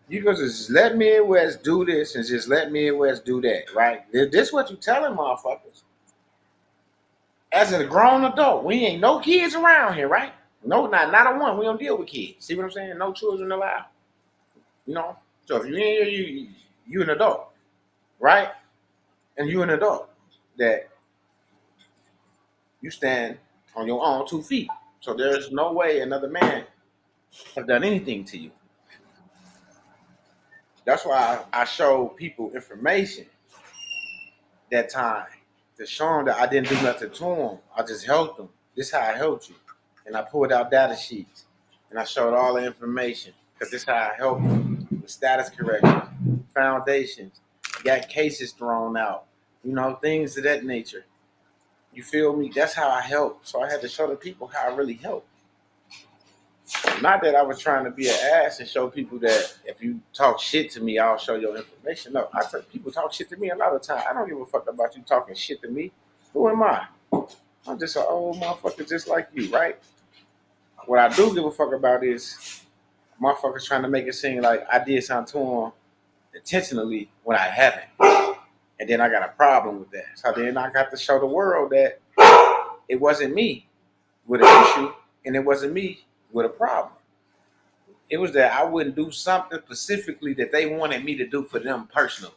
You gonna just let Midwest do this and just let Midwest do that, right? This what you telling motherfuckers. As a grown adult, we ain't no kids around here, right? No, not a one. We don't deal with kids. See what I'm saying? No children allowed. You know? So if you ain't here, you an adult, right? And you an adult that you stand on your own 2 feet. So there's no way another man have done anything to you. That's why I showed people information that time to show them that I didn't do nothing to them. I just helped them. This is how I helped you. And I pulled out data sheets and I showed all the information because this is how I helped them. The status correction, foundations, got cases thrown out, you know, things of that nature. You feel me? That's how I help. So I had to show the people how I really help. Not that I was trying to be an ass and show people that if you talk shit to me, I'll show your information. No, I tell people talk shit to me a lot of time. I don't give a fuck about you talking shit to me. Who am I? I'm just an old motherfucker just like you, right? What I do give a fuck about is motherfuckers trying to make it seem like I did something to them intentionally when I haven't. And then I got a problem with that. So then I got to show the world that it wasn't me with an issue and it wasn't me with a problem. It was that I wouldn't do something specifically that they wanted me to do for them personally.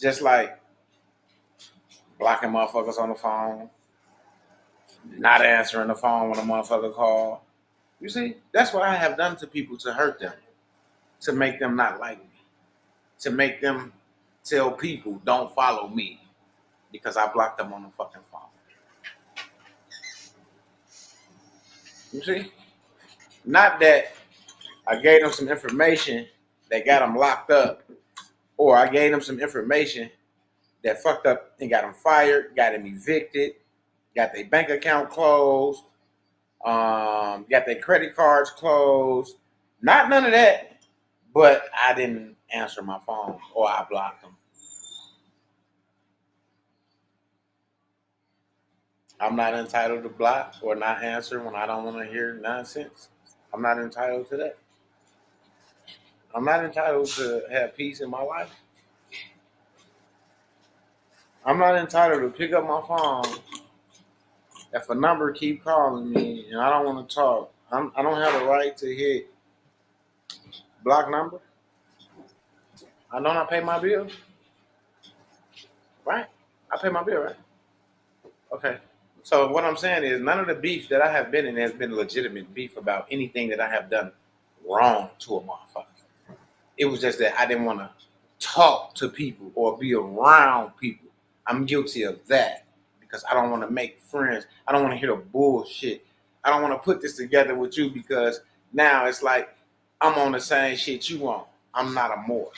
Just like blocking motherfuckers on the phone, not answering the phone when a motherfucker call. You see, that's what I have done to people to hurt them, to make them not like me, to make them tell people don't follow me because I blocked them on the fucking phone. You see? Not that I gave them some information that got them locked up, or I gave them some information that fucked up and got them fired, got them evicted, got their bank account closed, got their credit cards closed. Not none of that, but I didn't answer my phone or I blocked them. I'm not entitled to block or not answer when I don't want to hear nonsense. I'm not entitled to that. I'm not entitled to have peace in my life. I'm not entitled to pick up my phone if a number keep calling me and I don't want to talk. I don't have the right to hit block number. I don't. I pay my bill. Right? I pay my bill, right? Okay. So what I'm saying is none of the beef that I have been in has been legitimate beef about anything that I have done wrong to a motherfucker. It was just that I didn't want to talk to people or be around people. I'm guilty of that because I don't want to make friends. I don't want to hear the bullshit. I don't want to put this together with you because now it's like I'm on the same shit you on. I'm not a Moor.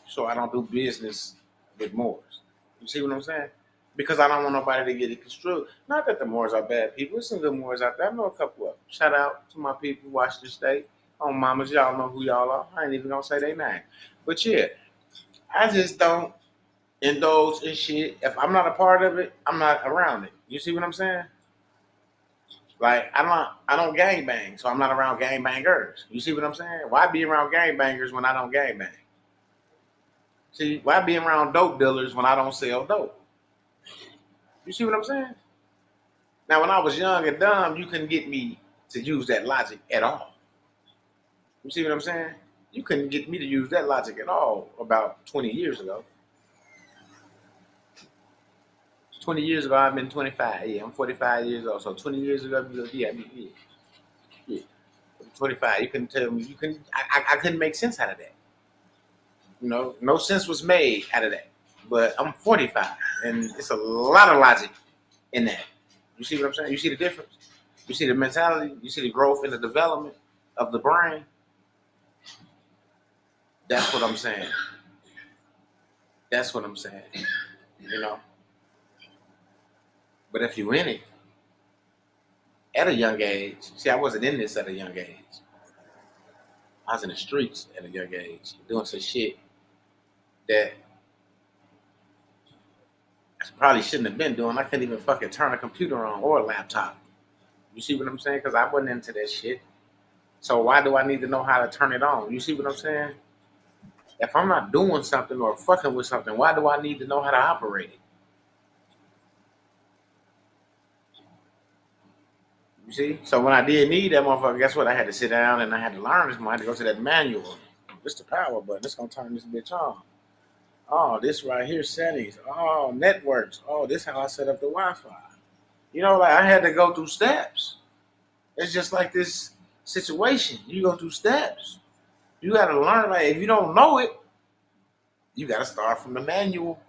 So I don't do business with Moors. You see what I'm saying? Because I don't want nobody to get it construed. Not that the Moors are bad people. There's some good Moors out there. I know a couple of them. Shout out to my people, Washington State. Oh, mamas, y'all know who y'all are. I ain't even going to say their name. But yeah, I just don't indulge in shit. If I'm not a part of it, I'm not around it. You see what I'm saying? Like, I don't gangbang, so I'm not around gangbangers. You see what I'm saying? Why be around gangbangers when I don't gangbang? See, why be around dope dealers when I don't sell dope? You see what I'm saying? Now, when I was young and dumb, you couldn't get me to use that logic at all. You see what I'm saying? You couldn't get me to use that logic at all about 20 years ago. 20 years ago, I've been 25. Yeah, I'm 45 years old. So 20 years ago, yeah. 25. You couldn't tell me. I couldn't make sense out of that. You know, no sense was made out of that. But I'm 45, and it's a lot of logic in that. You see what I'm saying? You see the difference? You see the mentality? You see the growth and the development of the brain? That's what I'm saying. That's what I'm saying. you know. But if you in it at a young age, see, I wasn't in this at a young age. I was in the streets at a young age, doing some shit that I probably shouldn't have been doing. I couldn't even fucking turn a computer on or a laptop. You see what I'm saying? Because I wasn't into that shit. So why do I need to know how to turn it on? You see what I'm saying? If I'm not doing something or fucking with something, why do I need to know how to operate it? You see? So when I did need that motherfucker, guess what? I had to sit down and I had to learn this. I had to go to that manual. This the power button. It's going to turn this bitch on. Oh, this right here, settings. Oh, networks. Oh, this how I set up the Wi-Fi. You know, like I had to go through steps. It's just like this situation. You go through steps. You got to learn. Like if you don't know it, you got to start from the manual.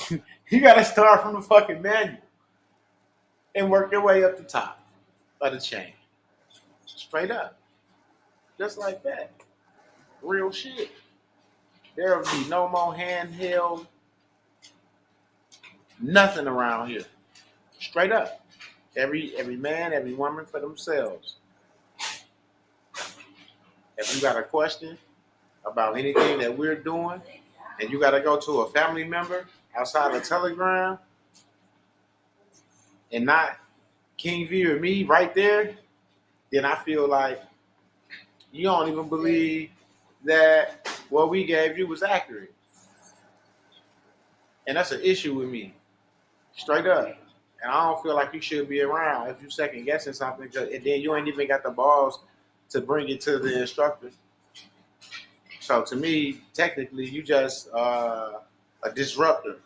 You got to start from the fucking manual and work your way up the top of the chain. Straight up. Just like that. Real shit. There will be no more handheld, nothing around here. Straight up. Every man, every woman for themselves. If you got a question about anything that we're doing, and you got to go to a family member outside of Telegram, and not King V or me right there, then I feel like you don't even believe that what we gave you was accurate. And that's an issue with me. Straight up. And I don't feel like you should be around if you second guessing something, and then you ain't even got the balls to bring it to the instructor. So to me, technically, you just a disruptor.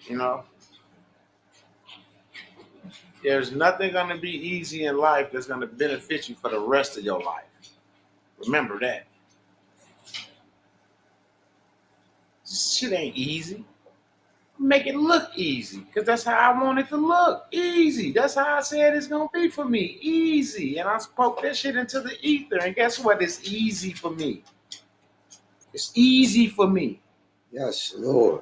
You know? There's nothing going to be easy in life that's going to benefit you for the rest of your life. Remember that. Shit ain't easy. Make it look easy, because that's how I want it to look. Easy. That's how I said it's going to be for me. Easy. And I spoke that shit into the ether. And guess what? It's easy for me. It's easy for me. Yes, Lord.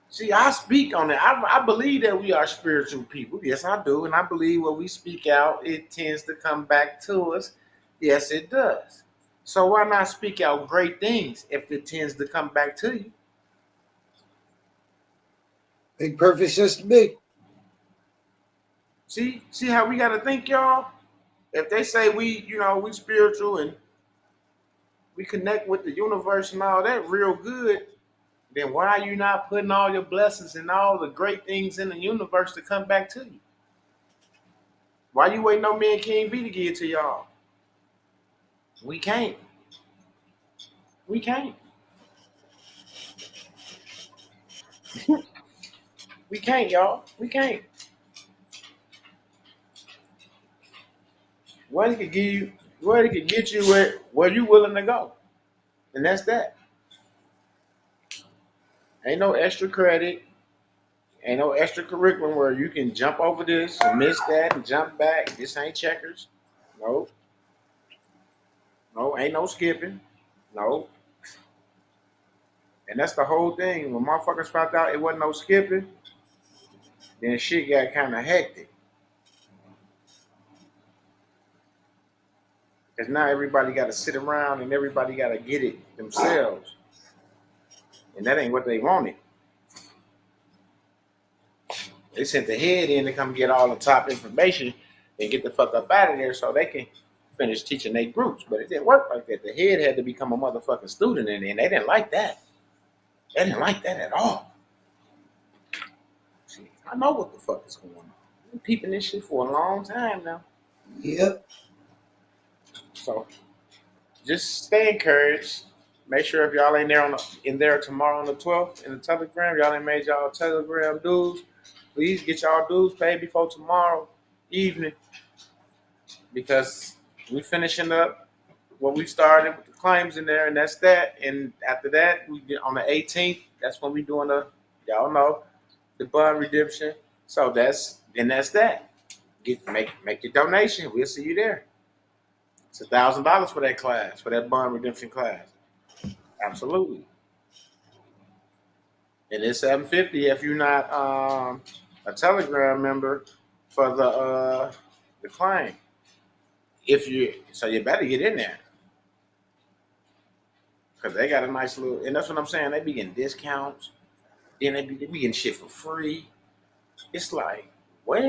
See, I speak on it. I believe that we are spiritual people. Yes, I do. And I believe when we speak out, it tends to come back to us. Yes, it does. So why not speak out great things if it tends to come back to you? Make perfect sense to me. See how we got to think, y'all? If they say we spiritual and we connect with the universe and all that real good, then why are you not putting all your blessings and all the great things in the universe to come back to you? Why you waiting on me and King V to give it to y'all? We can't. We can't. We can't, y'all. We can't. What it could get you where you willing to go. And that's that. Ain't no extra credit. Ain't no extra curriculum where you can jump over this and miss that and jump back. This ain't checkers. No. No, ain't no skipping. No. And that's the whole thing. When motherfuckers found out it wasn't no skipping, then shit got kind of hectic. Because now everybody got to sit around and everybody got to get it themselves. And that ain't what they wanted. They sent the head in to come get all the top information and get the fuck up out of there so they can finish teaching their groups. But it didn't work like that. The head had to become a motherfucking student in there, and they didn't like that. They didn't like that at all. See, I know what the fuck is going on. I've been peeping this shit for a long time now. Yep. So just stay encouraged. Make sure if y'all ain't in there tomorrow on the 12th in the Telegram, y'all ain't made y'all Telegram dues. Please get y'all dues paid before tomorrow evening, because we finishing up what we started with the claims in there, and that's that. And after that, we get on the 18th. That's when we doing the bond redemption. So that's that. Make your donation. We'll see you there. It's $1,000 for that class, for that bond redemption class. Absolutely. And it's 750 if you're not a Telegram member for the claim. If you so you better get in there. Cause they got a nice little and that's what I'm saying. They be getting discounts. Then they be getting shit for free. It's like, where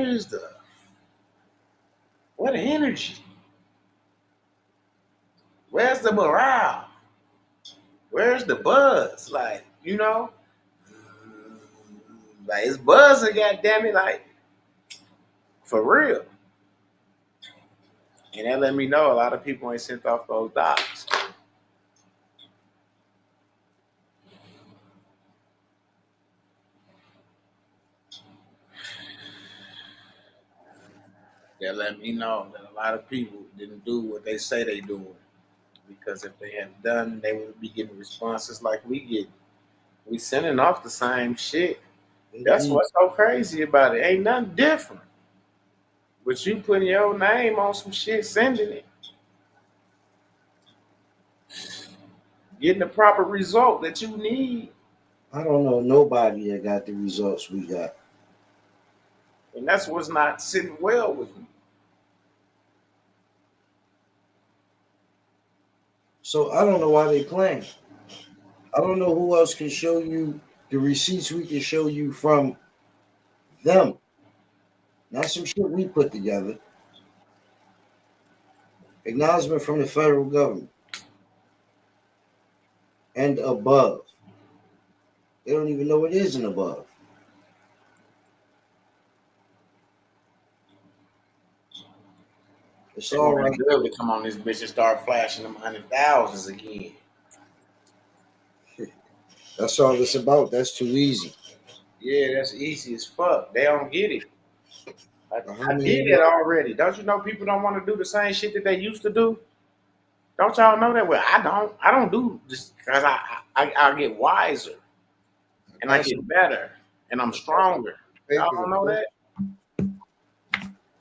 the energy? Where's the morale? Where's the buzz? Like, like it's buzzing, goddamn it, like for real. And that let me know a lot of people ain't sent off those docs. That let me know that a lot of people didn't do what they say they doing. Because if they had done, they would be getting responses like we get. We sending off the same shit. That's what's so crazy about it. Ain't nothing different. But you putting your name on some shit, sending it. Getting the proper result that you need. I don't know nobody that got the results we got. And that's what's not sitting well with me. So I don't know why they playing. I don't know who else can show you the receipts we can show you from them. Not some shit we put together. Acknowledgement from the federal government and above. They don't even know what is an above. It's all right. Good to come on this bitch and start flashing them 100,000s again. That's all it's about. That's too easy. Yeah, that's easy as fuck. They don't get it. I did it already. Don't you know people don't want to do the same shit that they used to do? Don't y'all know that? Well, I don't do this because I get wiser and I get better and I'm stronger. Y'all don't know that?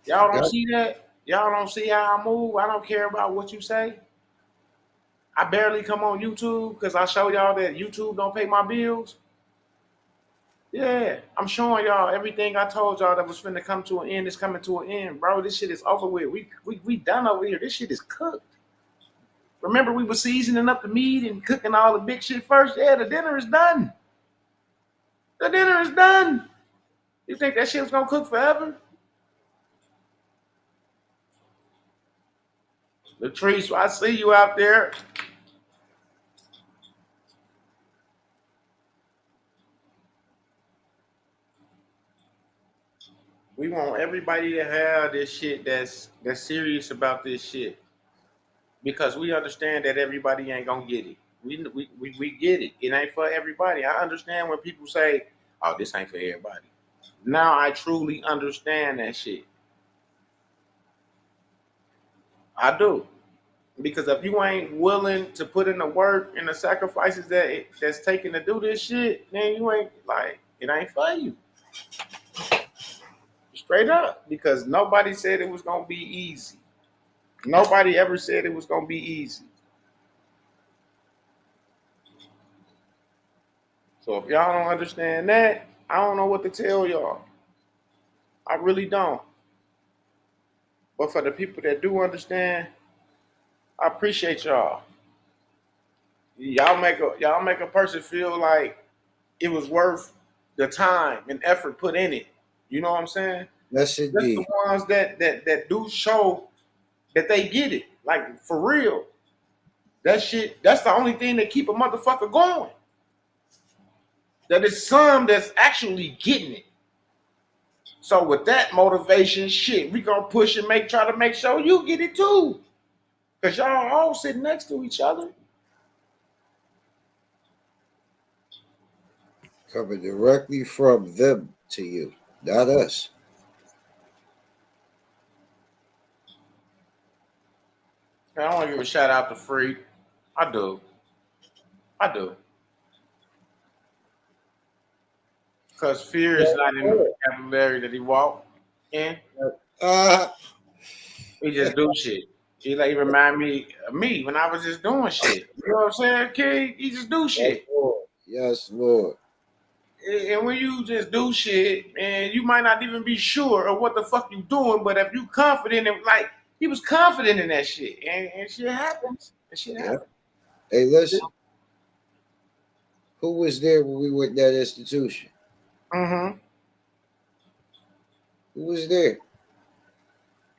Y'all don't see that? Y'all don't see how I move? I don't care about what you say. I barely come on YouTube because I show y'all that YouTube don't pay my bills. Yeah, I'm showing y'all everything I told y'all that was finna come to an end is coming to an end, bro. This shit is over with. We done over here. This shit is cooked. Remember we were seasoning up the meat and cooking all the big shit first? Yeah, the dinner is done. The dinner is done. You think that shit was gonna cook forever? Latrice, I see you out there. We want everybody to have this shit that's serious about this shit. Because we understand that everybody ain't gonna get it. We get it. It ain't for everybody. I understand when people say, oh, this ain't for everybody. Now I truly understand that shit. I do. Because if you ain't willing to put in the work and the sacrifices that's taken to do this shit, then you ain't like, it ain't for you. Straight up. Because nobody said it was gonna be easy. Nobody ever said it was gonna be easy. So if y'all don't understand that, I don't know what to tell y'all. I really don't. But for the people that do understand, I appreciate y'all. Y'all make a person feel like it was worth the time and effort put in it. You know what I'm saying? Yes, indeed. That's the ones that do show that they get it. Like for real. That shit, that's the only thing that keep a motherfucker going. That is some that's actually getting it. So with that motivation, shit, we gonna push and try to make sure you get it too. Cause y'all all sitting next to each other. Coming directly from them to you, not us. I want to give a shout out to Freak. I do. Because fear is not in the vocabulary that he walked in. He just do shit. She like remind me of me when I was just doing shit. You know what I'm saying, kid? You just do Yes, shit. Lord. Yes, Lord. And when you just do shit, and you might not even be sure of what the fuck you doing, but if you confident in, like, he was confident in that shit, and shit happens. And shit Yeah. happens. Hey, listen. Who was there when we went to that institution? Mm-hmm. Who was there?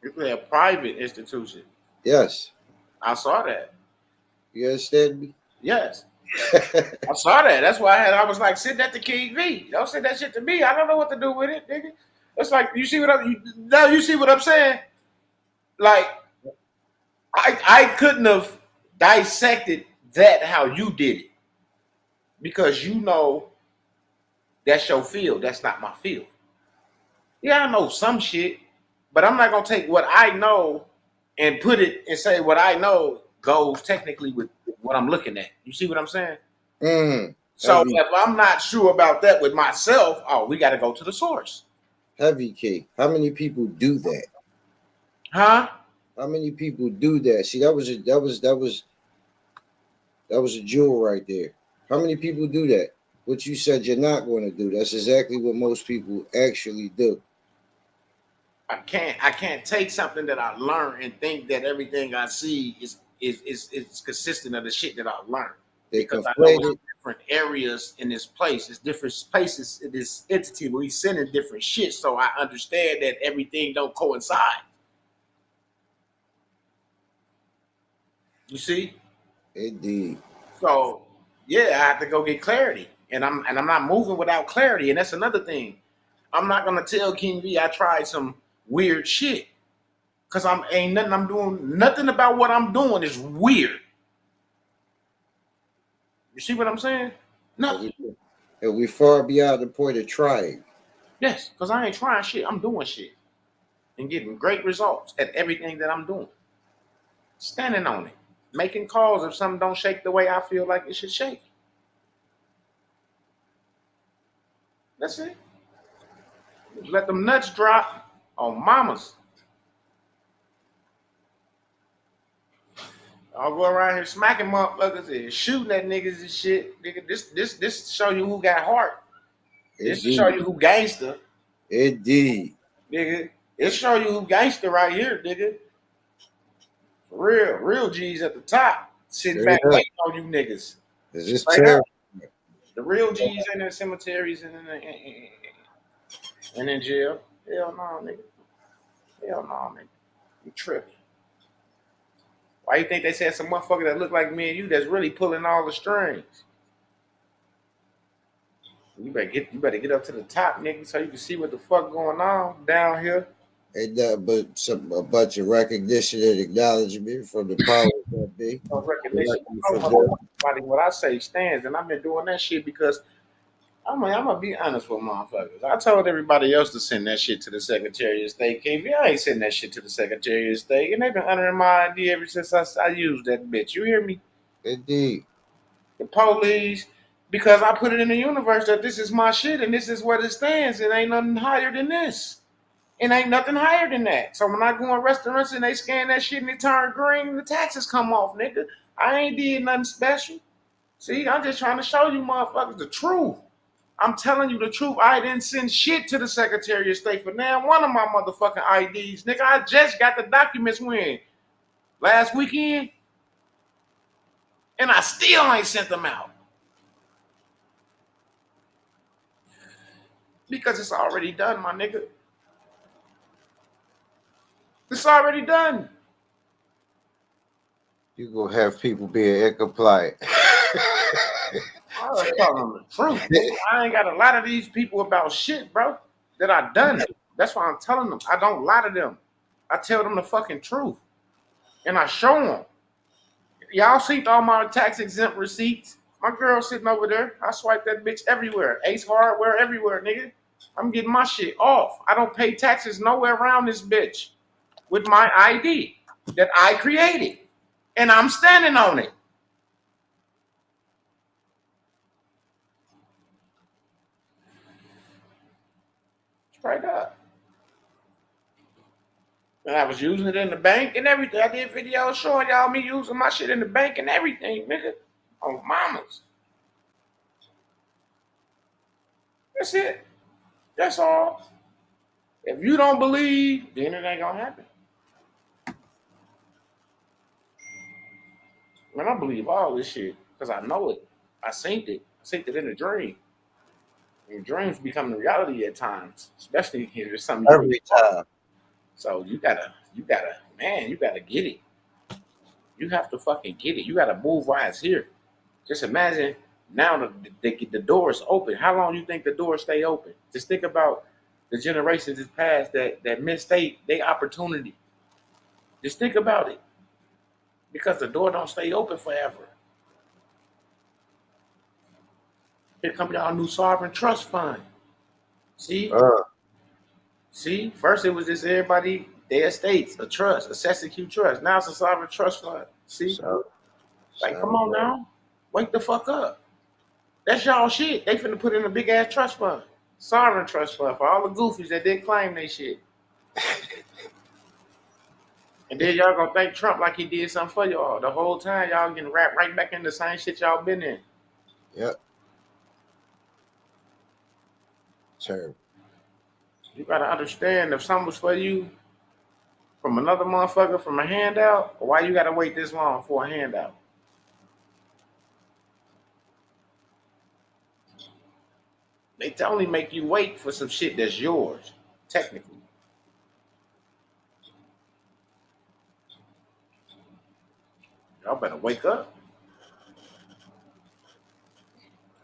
It's a private institution. Yes. I saw that. You understand me? Yes. I saw that. That's why I was like, send that to King V. Don't send that shit to me. I don't know what to do with it, nigga. It's like you see what you see what I'm saying? Like I couldn't have dissected that how you did it because you know that's your field. That's not my field. Yeah, I know some shit, but I'm not gonna take what I know and put it and say what I know goes technically with what I'm looking at. You see what I'm saying? Mm. So Heavy, if I'm not sure about that with myself, oh, we got to go to the source, heavy key. How many people do that? huh? How many people do that? See, that was a jewel right there. How many people do that? What you said you're not going to do. That's exactly what most people actually do. I can't take something that I learned and think that everything I see is consistent of the shit that I learned They because I know conflate it's it. different areas in this place, it's different spaces in this entity where we sending different shit, so I understand that everything don't coincide. You see? Indeed. So yeah, I have to go get clarity, and I'm not moving without clarity, and that's another thing. I'm not gonna tell King V I tried some weird shit because I'm ain't nothing I'm doing. Nothing about what I'm doing is weird. You see what I'm saying? And Nothing. we far beyond the point of trying. Yes, because I ain't trying shit. I'm doing shit and getting great results at everything that I'm doing. Standing on it, making calls if something don't shake the way I feel like it should shake. That's it. Let them nuts drop on mamas. I'll go around here smacking motherfuckers and shooting at niggas and shit. Nigga, this show you who got heart. This to show Indeed. you who gangster, Indeed. nigga. It show you who gangster right here, nigga. For real G's at the top, sitting Straight back up. waiting on you niggas. Is this Straight up. terrible? The real G's in the cemeteries and in jail. Hell no, nigga. Hell no, nigga. You tripping. Why you think they said some motherfucker that look like me and you that's really pulling all the strings? You better get up to the top, nigga, so you can see what the fuck going on down here. Ain't nothing but a bunch of recognition and acknowledgement from the powers that be. No recognition. Directly No from them. nobody what I say stands, and I've been doing that shit because I'm gonna be honest with motherfuckers. I told everybody else to send that shit to the Secretary of State. KV, I ain't sending that shit to the Secretary of State, and they've been honoring my idea ever since I used that bitch. You hear me? Indeed. The police, because I put it in the universe that this is my shit and this is where it stands. It ain't nothing higher than this. It ain't nothing higher than that. So when I go in restaurants and they scan that shit and it turn green, the taxes come off, nigga. I ain't did nothing special. See, I'm just trying to show you motherfuckers the truth. I'm telling you the truth. I didn't send shit to the Secretary of State for now one of my motherfucking IDs. Nigga, I just got the documents when? Last weekend? And I still ain't sent them out. Because it's already done, my nigga. It's already done. You gonna have people being incompliant. I was telling them the truth. Nigga. I ain't got a lot of these people about shit, bro, that I done. That's why I'm telling them. I don't lie to them. I tell them the fucking truth. And I show them. Y'all see all my tax exempt receipts? My girl sitting over there. I swipe that bitch everywhere. Ace Hardware everywhere, nigga. I'm getting my shit off. I don't pay taxes nowhere around this bitch with my ID that I created. And I'm standing on it. Straight up. And I was using it in the bank and everything. I did videos showing y'all me using my shit in the bank and everything, nigga. On mamas. That's it. That's all. If you don't believe, then it ain't gonna happen. Man, I believe all this shit because I know it. I seen it. I seen it in a dream. And dreams become reality at times, especially if there's something Every time. So you gotta, man, you gotta get it. You have to fucking get it. You gotta move while it's here. Just imagine now the door's open. How long do you think the door stay open? Just think about the generations that's passed that missed their opportunity. Just think about it. Because the door don't stay open forever. Here come y'all new sovereign trust fund. See? See? First it was just everybody, their estates, a trust, a SECU trust. Now it's a sovereign trust fund. See? Come on now. Wake the fuck up. That's y'all shit. They finna put in a big ass trust fund. Sovereign trust fund for all the goofies that didn't claim they shit. And then y'all gonna thank Trump like he did something for y'all. The whole time y'all getting wrapped right back in the same shit y'all been in. Yep. Terrible. You gotta understand if something was for you from another motherfucker from a handout, why you gotta wait this long for a handout? They only make you wait for some shit that's yours, technically. Y'all better wake up.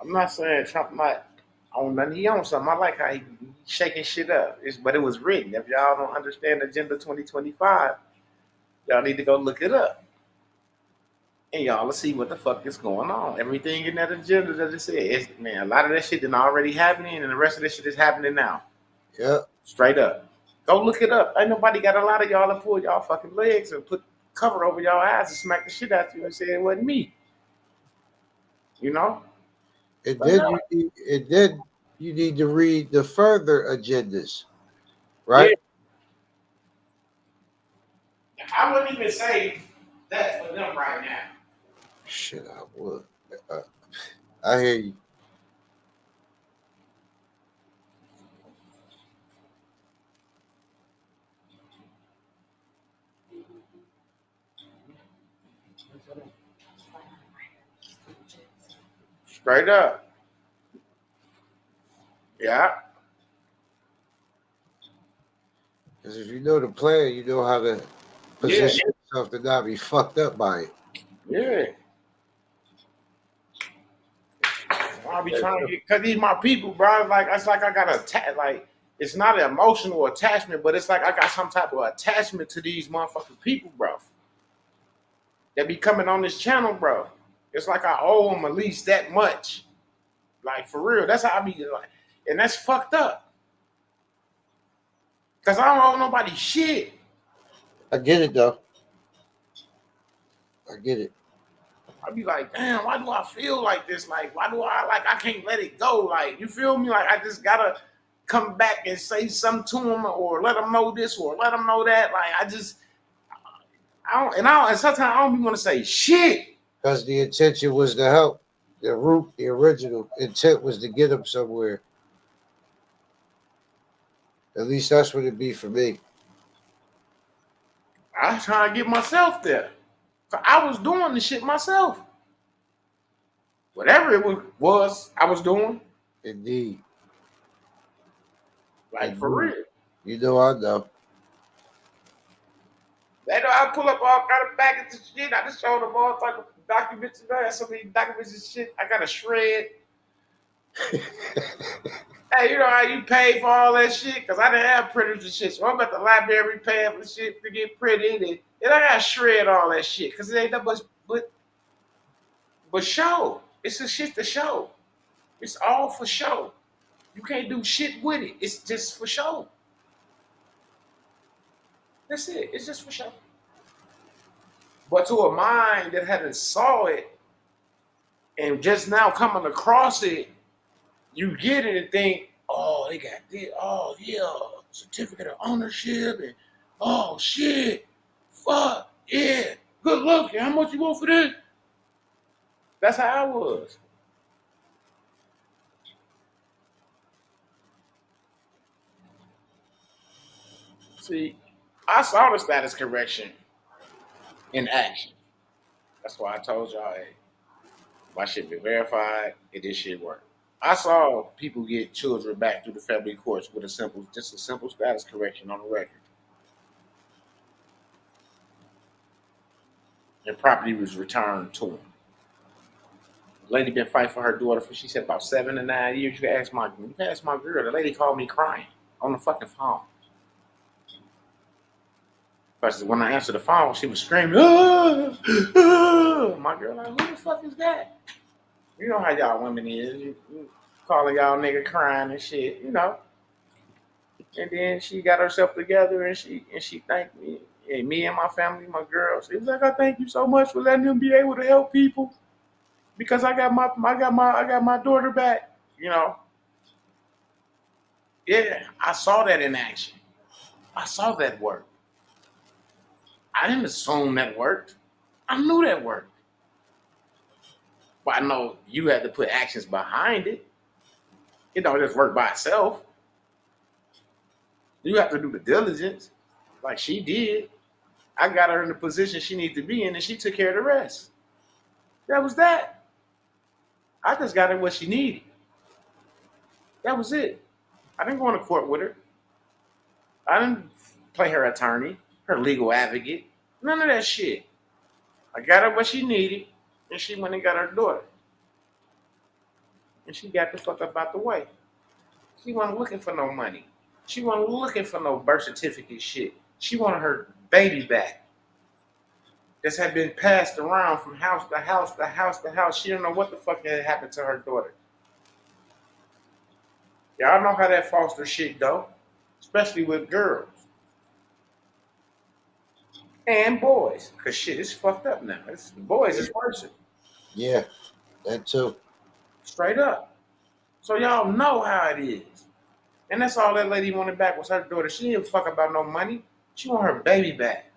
I'm not saying Trump not on nothing. He on something. I like how he shaking shit up. But it was written. If y'all don't understand Agenda 2025, y'all need to go look it up. And y'all will see what the fuck is going on. Everything in that agenda that it says, man, a lot of that shit is already happening, and the rest of this shit is happening now. Yep. Straight up. Go look it up. Ain't nobody got a lot of y'all to pull y'all fucking legs and put cover over y'all eyes and smack the shit out of you and say it wasn't me. You know? And then you need to read the further agendas, right? Yeah. I wouldn't even say that for them right now. Shit, I would. I hear you. Straight up. Yeah. Because if you know the plan, you know how to position yourself to not be fucked up by it. Yeah. I'll be trying to get, because these my people, bro. Like, it's like I got like, it's not an emotional attachment, but it's like I got some type of attachment to these motherfucking people, bro. That be coming on this channel, bro. It's like I owe them at least that much. Like, for real. That's how I be like. And that's fucked up. Because I don't owe nobody shit. I get it, though. I get it. I be like, damn, why do I feel like this? Like, why do I can't let it go? Like, you feel me? Like, I just gotta come back and say something to them or let them know this or let them know that. Like, and sometimes I don't even want to say shit. Because the intention was to help. The root, the original intent was to get them somewhere. At least that's what it'd be for me. I was trying to get myself there. I was doing the shit myself. Whatever it was I was doing. Indeed. Like, for real. You know I know. They know I pull up all kind of packets of shit. I just showed them all type of documents. I had so many documents and shit. I got a shred. Hey, you know how you pay for all that shit? Because I didn't have printers and shit. So I'm at the library paying for shit to get printed. And I got to shred all that shit. Because it ain't that much but show. It's a shit to show. It's all for show. You can't do shit with it. It's just for show. That's it. It's just for show. But to a mind that hadn't saw it and just now coming across it, you get it and think, oh, they got this. Oh, yeah, certificate of ownership. And Oh shit. Fuck. Yeah. Good looking. How much you want for this? That's how I was. See, I saw the status correction in action. That's why I told y'all, hey, my shit been verified and this shit work. I saw people get children back through the family courts with just a simple status correction on the record. And property was returned to them. The lady been fighting for her daughter for, she said, about 7 to 9 years. You can ask my girl. The lady called me crying on the fucking phone. Because when I answered the phone, she was screaming, "Ah, ah." My girl, like, who the fuck is that? You know how y'all women is. You calling y'all nigga crying and shit, you know. And then she got herself together and she thanked me. And me and my family, my girls. She was like, I thank you so much for letting them be able to help people. Because I got my daughter back, you know. Yeah, I saw that in action. I saw that work. I didn't assume that worked. I knew that worked. But I know you had to put actions behind it. It don't just work by itself. You have to do the diligence, like she did. I got her in the position she needed to be in, and she took care of the rest. That was that. I just got her what she needed. That was it. I didn't go into court with her. I didn't play her attorney, her legal advocate. None of that shit. I got her what she needed, and she went and got her daughter. And she got the fuck up out the way. She wasn't looking for no money. She wasn't looking for no birth certificate shit. She wanted her baby back. This had been passed around from house to house to house to house. She didn't know what the fuck had happened to her daughter. Y'all know how that foster shit go, especially with girls and boys. Cause shit, it's fucked up now. Boys is worse. Yeah, that too. Straight up. So y'all know how it is. And that's all that lady wanted back was her daughter. She didn't fuck about no money. She want her baby back.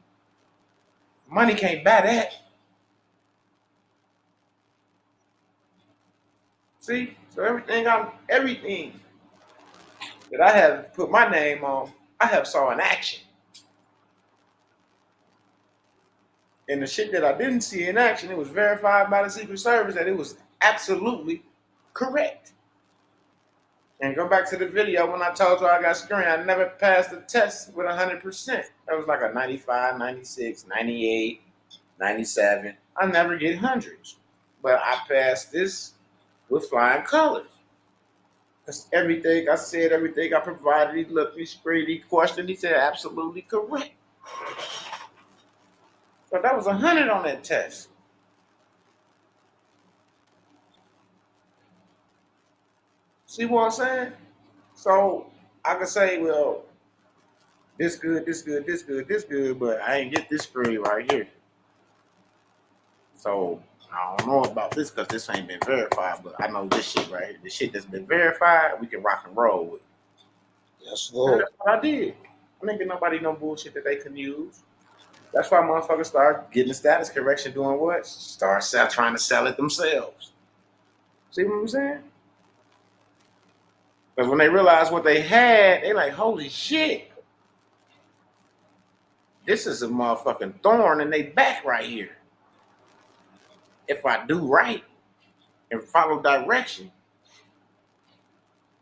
Money can't buy that. See? So everything that I have put my name on, I have saw in action. And the shit that I didn't see in action, it was verified by the Secret Service that it was absolutely correct. And go back to the video when I told you I got screened. I never passed the test with 100%. That was like a 95, 96, 98, 97. I never get hundreds. But I passed this with flying colors. Because everything I said, everything I provided, he looked, he screened, he questioned, he said absolutely correct. So that was 100 on that test. See what I'm saying? So I could say, well, this good, this good, this good, this good, but I ain't get this screen right here. So I don't know about this because this ain't been verified, but I know this shit right here. The shit that's been verified, we can rock and roll with. Yes, And Lord. that's what I did. I didn't get nobody no bullshit that they can use. That's why motherfuckers start getting the status correction, doing what? Trying to sell it themselves. See what I'm saying? Because when they realize what they had, they like, holy shit. This is a motherfucking thorn in their back right here. If I do right and follow direction.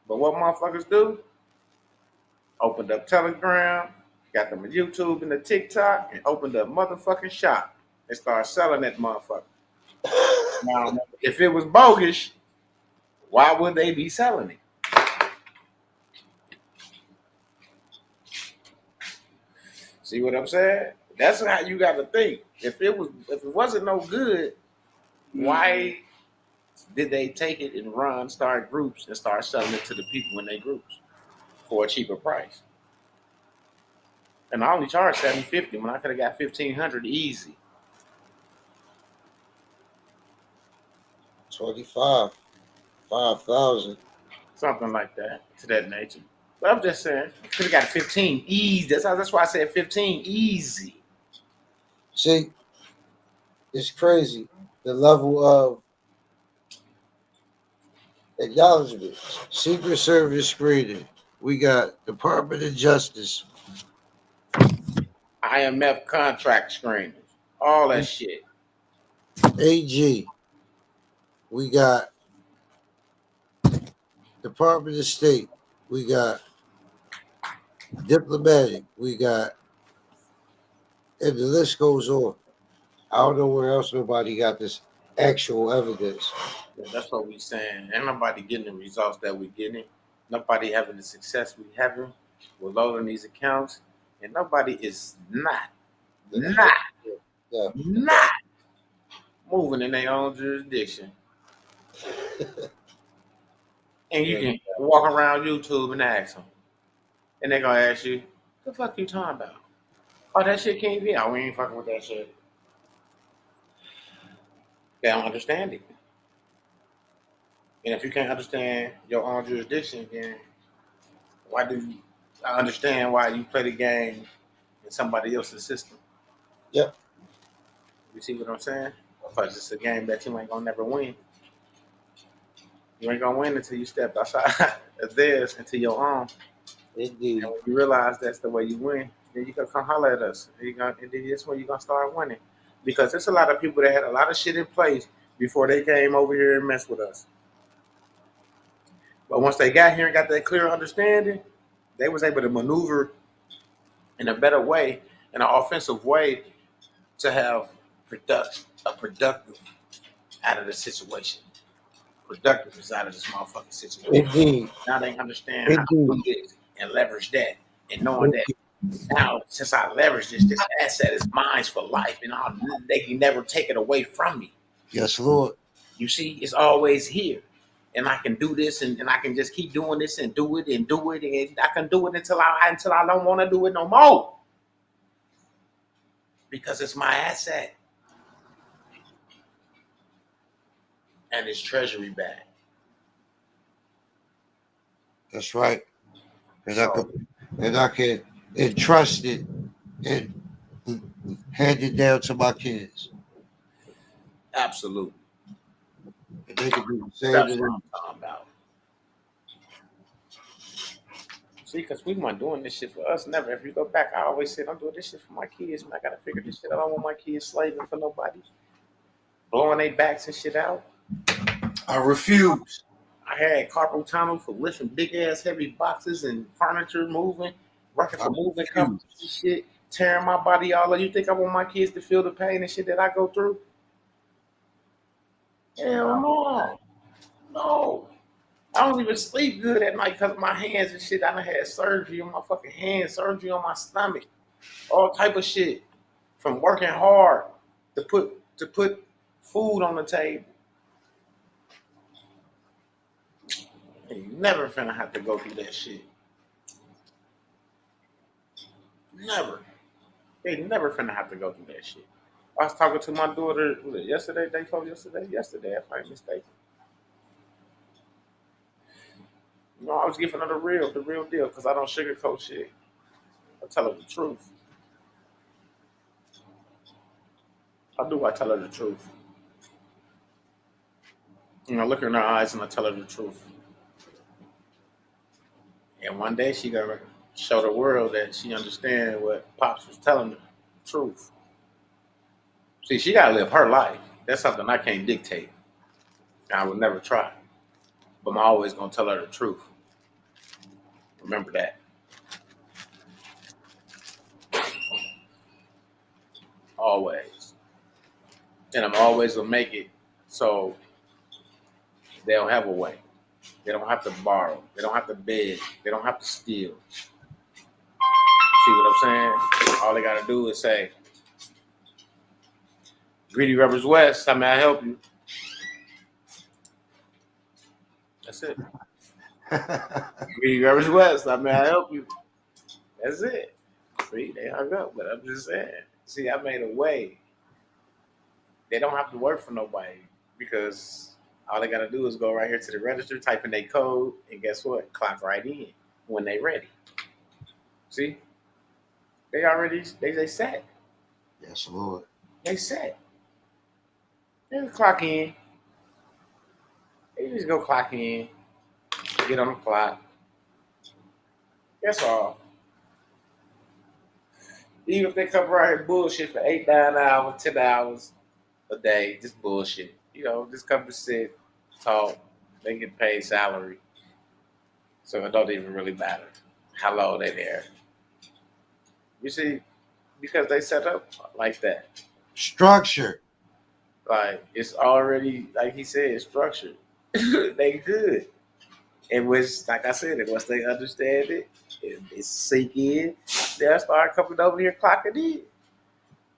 But what motherfuckers do? Opened up Telegram, got them a YouTube and a TikTok, and opened up motherfucking shop and started selling that motherfucker. Now, if it was bogus, why would they be selling it? See what I'm saying? That's how you got to think. If it wasn't no good, why did they take it and start groups and start selling it to the people in their groups for a cheaper price? And I only charged $750 when I could have got $1,500 easy. 25, 5,000. Something like that, to that nature. I'm just saying, could have got 15 easy. That's why I said 15 easy. See, it's crazy the level of acknowledgement. Secret Service screening. We got Department of Justice. IMF contract screeners, all that shit. AG. We got Department of State. We got diplomatic. We got, and the list goes on. I don't know where else nobody got this actual evidence. Yeah, that's what we saying. Ain't nobody getting the results that we getting. Nobody having the success we having. We're loading these accounts, and nobody is not Yeah. moving in their own jurisdiction. And you can walk around YouTube and ask them, and they're gonna ask you, "The fuck you talking about? Oh, that shit can't be. Oh, we ain't fucking with that shit." They don't understand it. And if you can't understand your own jurisdiction, then why do you understand why you play the game in somebody else's system? Yep. You see what I'm saying? Because it's a game that you ain't gonna never win. You ain't gonna win until you step outside of theirs into your own. Indeed. And when you realize that's the way you win, then you can come holler at us. And then that's when you're gonna start winning. Because there's a lot of people that had a lot of shit in place before they came over here and messed with us. But once they got here and got that clear understanding, they was able to maneuver in a better way, in an offensive way, to have a productive out of the situation. Productive is out of this motherfucking situation. Indeed. Now they understand how to do this and leverage that, and knowing that now since I leverage this asset is mine for life, and they can never take it away from me. Yes, Lord. You see, it's always here. And I can do this, and I can just keep doing this and do it, and I can do it until I don't want to do it no more. Because it's my asset. And it's treasury back. That's right. And I can entrust it and hand it down to my kids. Absolutely. And they can do the same. That's what I'm talking about. See, because we weren't doing this shit for us. Never. If you go back, I always said, I'm doing this shit for my kids. Man, I got to figure this shit out. I don't want my kids slaving for nobody. Blowing their backs and shit out. I refuse. I had carpal tunnel for lifting big-ass heavy boxes and furniture moving, working for moving companies and shit, tearing my body all up. You think I want my kids to feel the pain and shit that I go through? Hell no. No. I don't even sleep good at night because of my hands and shit. I done had surgery on my fucking hands, surgery on my stomach, all type of shit. From working hard to put food on the table. You never finna have to go through that shit. Never. They never finna have to go through that shit. I was talking to my daughter yesterday, day before yesterday, if I ain't mistaken. You know, I was giving her the real deal, because I don't sugarcoat shit. I tell her the truth. I tell her the truth. You know, I look her in her eyes and I tell her the truth. And one day she gonna show the world that she understands what Pops was telling her, the truth. See, she gotta live her life. That's something I can't dictate. I would never try. But I'm always gonna tell her the truth. Remember that. Always. And I'm always gonna make it so they don't have a way. They don't have to borrow. They don't have to beg. They don't have to steal. See what I'm saying? All they got to do is say, Greedy Rubbers West, how may I help you? That's it. Greedy Rubbers West, how may I help you? That's it. See, they hung up, but I'm just saying. See, I made a way. They don't have to work for nobody because all they got to do is go right here to the register, type in their code, and guess what? Clock right in. when they ready. See, they set. Yes, Lord. They set. They just clock in. They just go clock in, get on the clock. That's all. Even if they come right here bullshit for 8, 9 hours, 10 hours a day, just bullshit. Just come to sit, talk, they get paid salary. So it don't even really matter how long they there. You see, because they set up like that. Structure. Like it's already, like he said, structured. They good. And which, like I said, and once they understand it, it sink in, they'll start coming over here clocking in.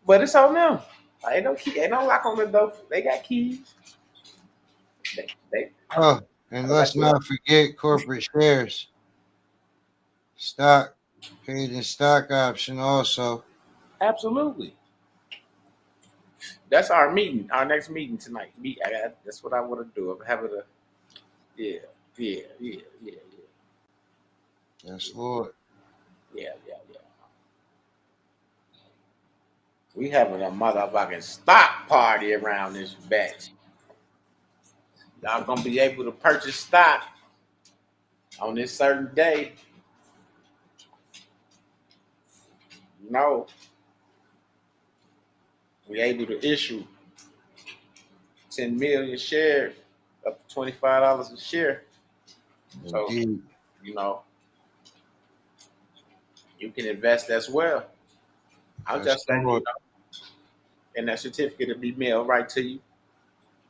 But it's on them. Ain't no key, ain't no lock on the door. They got keys. They Oh, and let's not forget corporate shares. Stock, paid in stock option also. absolutely. That's our meeting, our next meeting tonight. That's what I want to do. I'm having a, yeah. Yes, Lord. Yeah. We having a motherfucking stock party around this batch. Y'all gonna be able to purchase stock on this certain day. We able to issue 10 million shares up to $25 a share. So, Indeed. You can invest as well. I'll Yes, just let you Lord. know. And that certificate will be mailed right to you.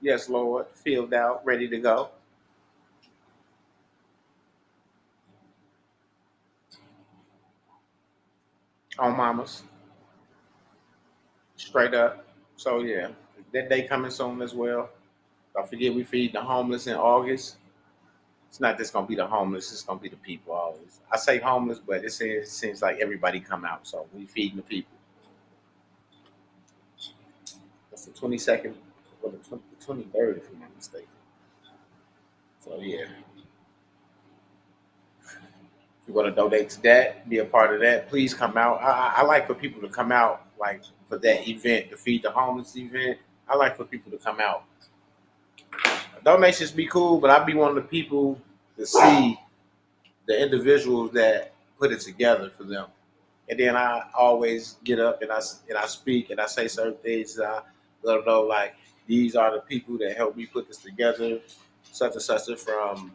Yes, Lord. Filled out, ready to go. On mamas. Straight up. So, yeah. That day coming soon as well. Don't forget we feed the homeless in August. It's not just gonna be the homeless, it's gonna be the people always. I say homeless, but it seems like everybody come out, so we feeding the people. That's the 22nd or the 23rd, if I'm not mistaken. So yeah. If you want to donate to that, be a part of that, please come out. I like for people to come out, like for that event, the Feed the Homeless event. I like for people to come out. Donations be cool, but I be one of the people to see the individuals that put it together for them. And then I always get up and I speak and I say certain things. I let them know, like, these are the people that helped me put this together. Such and such from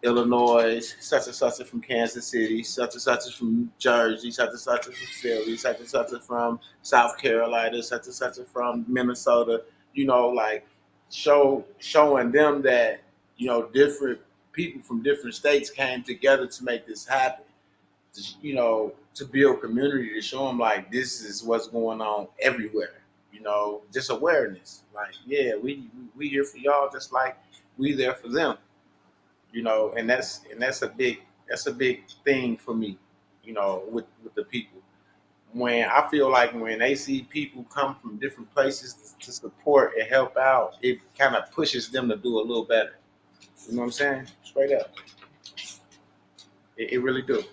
Illinois, such and such from Kansas City, such and such from Jersey, such and such from Philly, such and such from South Carolina, such and such from Minnesota. Like showing them that different people from different states came together to make this happen. To build community, to show them like this is what's going on everywhere. Just awareness. Like, yeah, we here for y'all, just like we there for them. And that's a big thing for me. With the people. When I feel like when they see people come from different places to support and help out, it kind of pushes them to do a little better. You know what I'm saying? Straight up. It really do.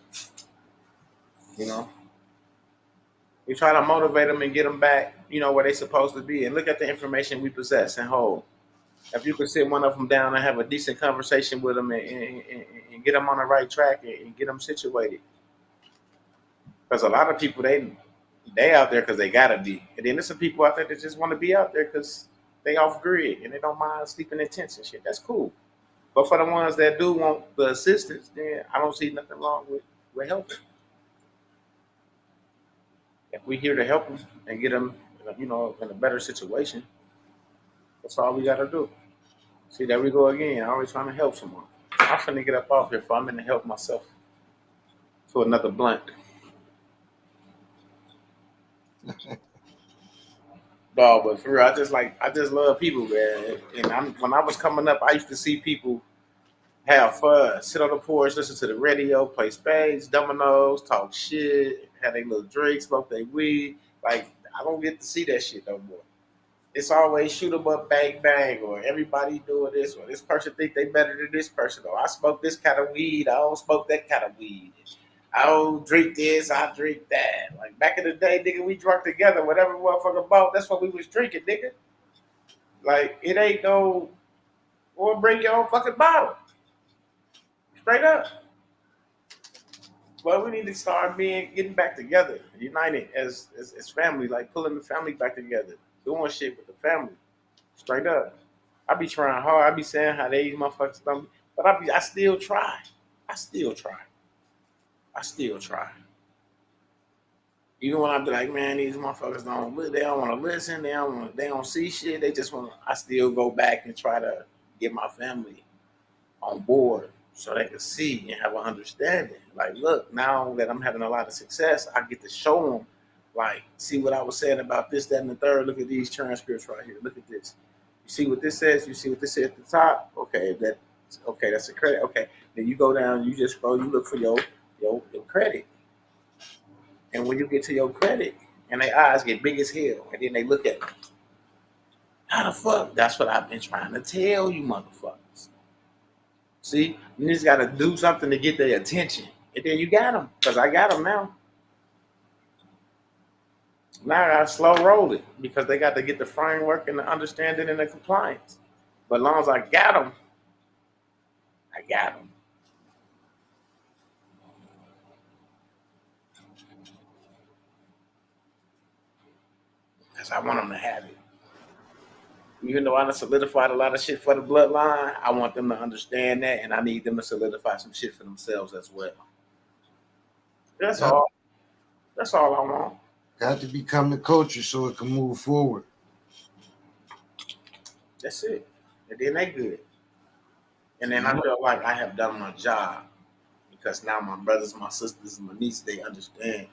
We try to motivate them and get them back, where they're supposed to be. And look at the information we possess and hold. If you could sit one of them down and have a decent conversation with them and get them on the right track and get them situated. Because a lot of people, they out there because they got to be. And then there's some people out there that just want to be out there because they off grid and they don't mind sleeping in tents and shit. That's cool. But for the ones that do want the assistance, then I don't see nothing wrong with helping. If we're here to help them and get them, in a better situation, that's all we got to do. See, there we go again. I'm always trying to help someone. I'm finna get up off here for I'm in to help myself to another blunt. No, but for real, I just love people, man. And when I was coming up, I used to see people have fun, sit on the porch, listen to the radio, play spades, dominoes, talk shit, have their little drink, smoke their weed. Like, I don't get to see that shit no more. it's always shoot 'em up, bang bang, or everybody doing this, or this person think they better than this person, or I smoke this kind of weed, I don't smoke that kind of weed. I don't drink this, I drink that. Like back in the day, nigga, we drunk together. Whatever motherfucker bought, that's what we was drinking, nigga. Like it ain't no, or bring your own fucking bottle, straight up. Well, we need to start getting back together, united as family, like pulling the family back together, doing shit with the family, straight up. I be trying hard. I be saying how these motherfuckers don't, but I still try. I still try. Even when I be like, man, these motherfuckers they don't want to listen. They don't see shit. They just want. I still go back and try to get my family on board, so they can see and have an understanding. Like, look, now that I'm having a lot of success, I get to show them, like, see what I was saying about this, that, and the third. Look at these transcripts right here. Look at this. You see what this says? You see what this says at the top? Okay, that's a credit. Okay, then you go down, you just scroll, you look for your credit. And when you get to your credit, and their eyes get big as hell, and then they look at me. How the fuck? That's what I've been trying to tell you, motherfuckers. See, you just got to do something to get their attention. And then you got them, because I got them now. Now I got to slow roll it, because they got to get the framework and the understanding and the compliance. But as long as I got them, I got them. Because I want them to have it. Even though I done solidified a lot of shit for the bloodline, I want them to understand that, and I need them to solidify some shit for themselves as well. That's all. That's all I want. Got to become the culture so it can move forward. That's it. And then they good. And then I feel like I have done my job, because now my brothers, my sisters, and my nieces, they understand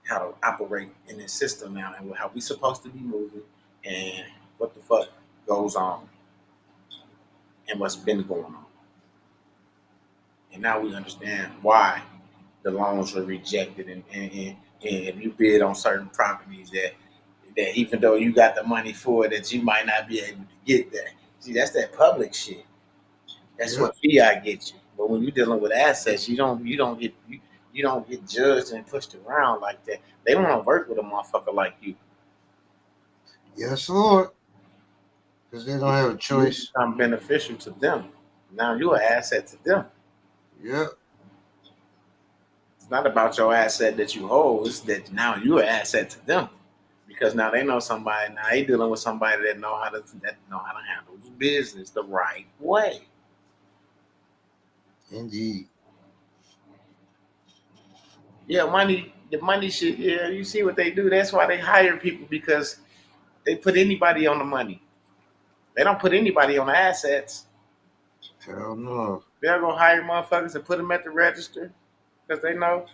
how to operate in this system now and how we supposed to be moving and what the fuck goes on and what's been going on. And now we understand why the loans were rejected and if you bid on certain properties that even though you got the money for it, that you might not be able to get that. See, that's that public shit. That's what fiat gets you. But when you're dealing with assets, you don't get judged and pushed around like that. They want to work with a motherfucker like you. Yes, Lord. Because they don't have a choice. You become beneficial to them. Now you're an asset to them. Yeah. It's not about your asset that you hold. It's that now you're an asset to them. Because now they know somebody. Now they dealing with somebody that know how to handle the business the right way. Indeed. Yeah, the money shit, yeah, you see what they do. That's why they hire people, because they put anybody on the money. They don't put anybody on the assets. Hell no. They'll go hire motherfuckers and put them at the register, because they know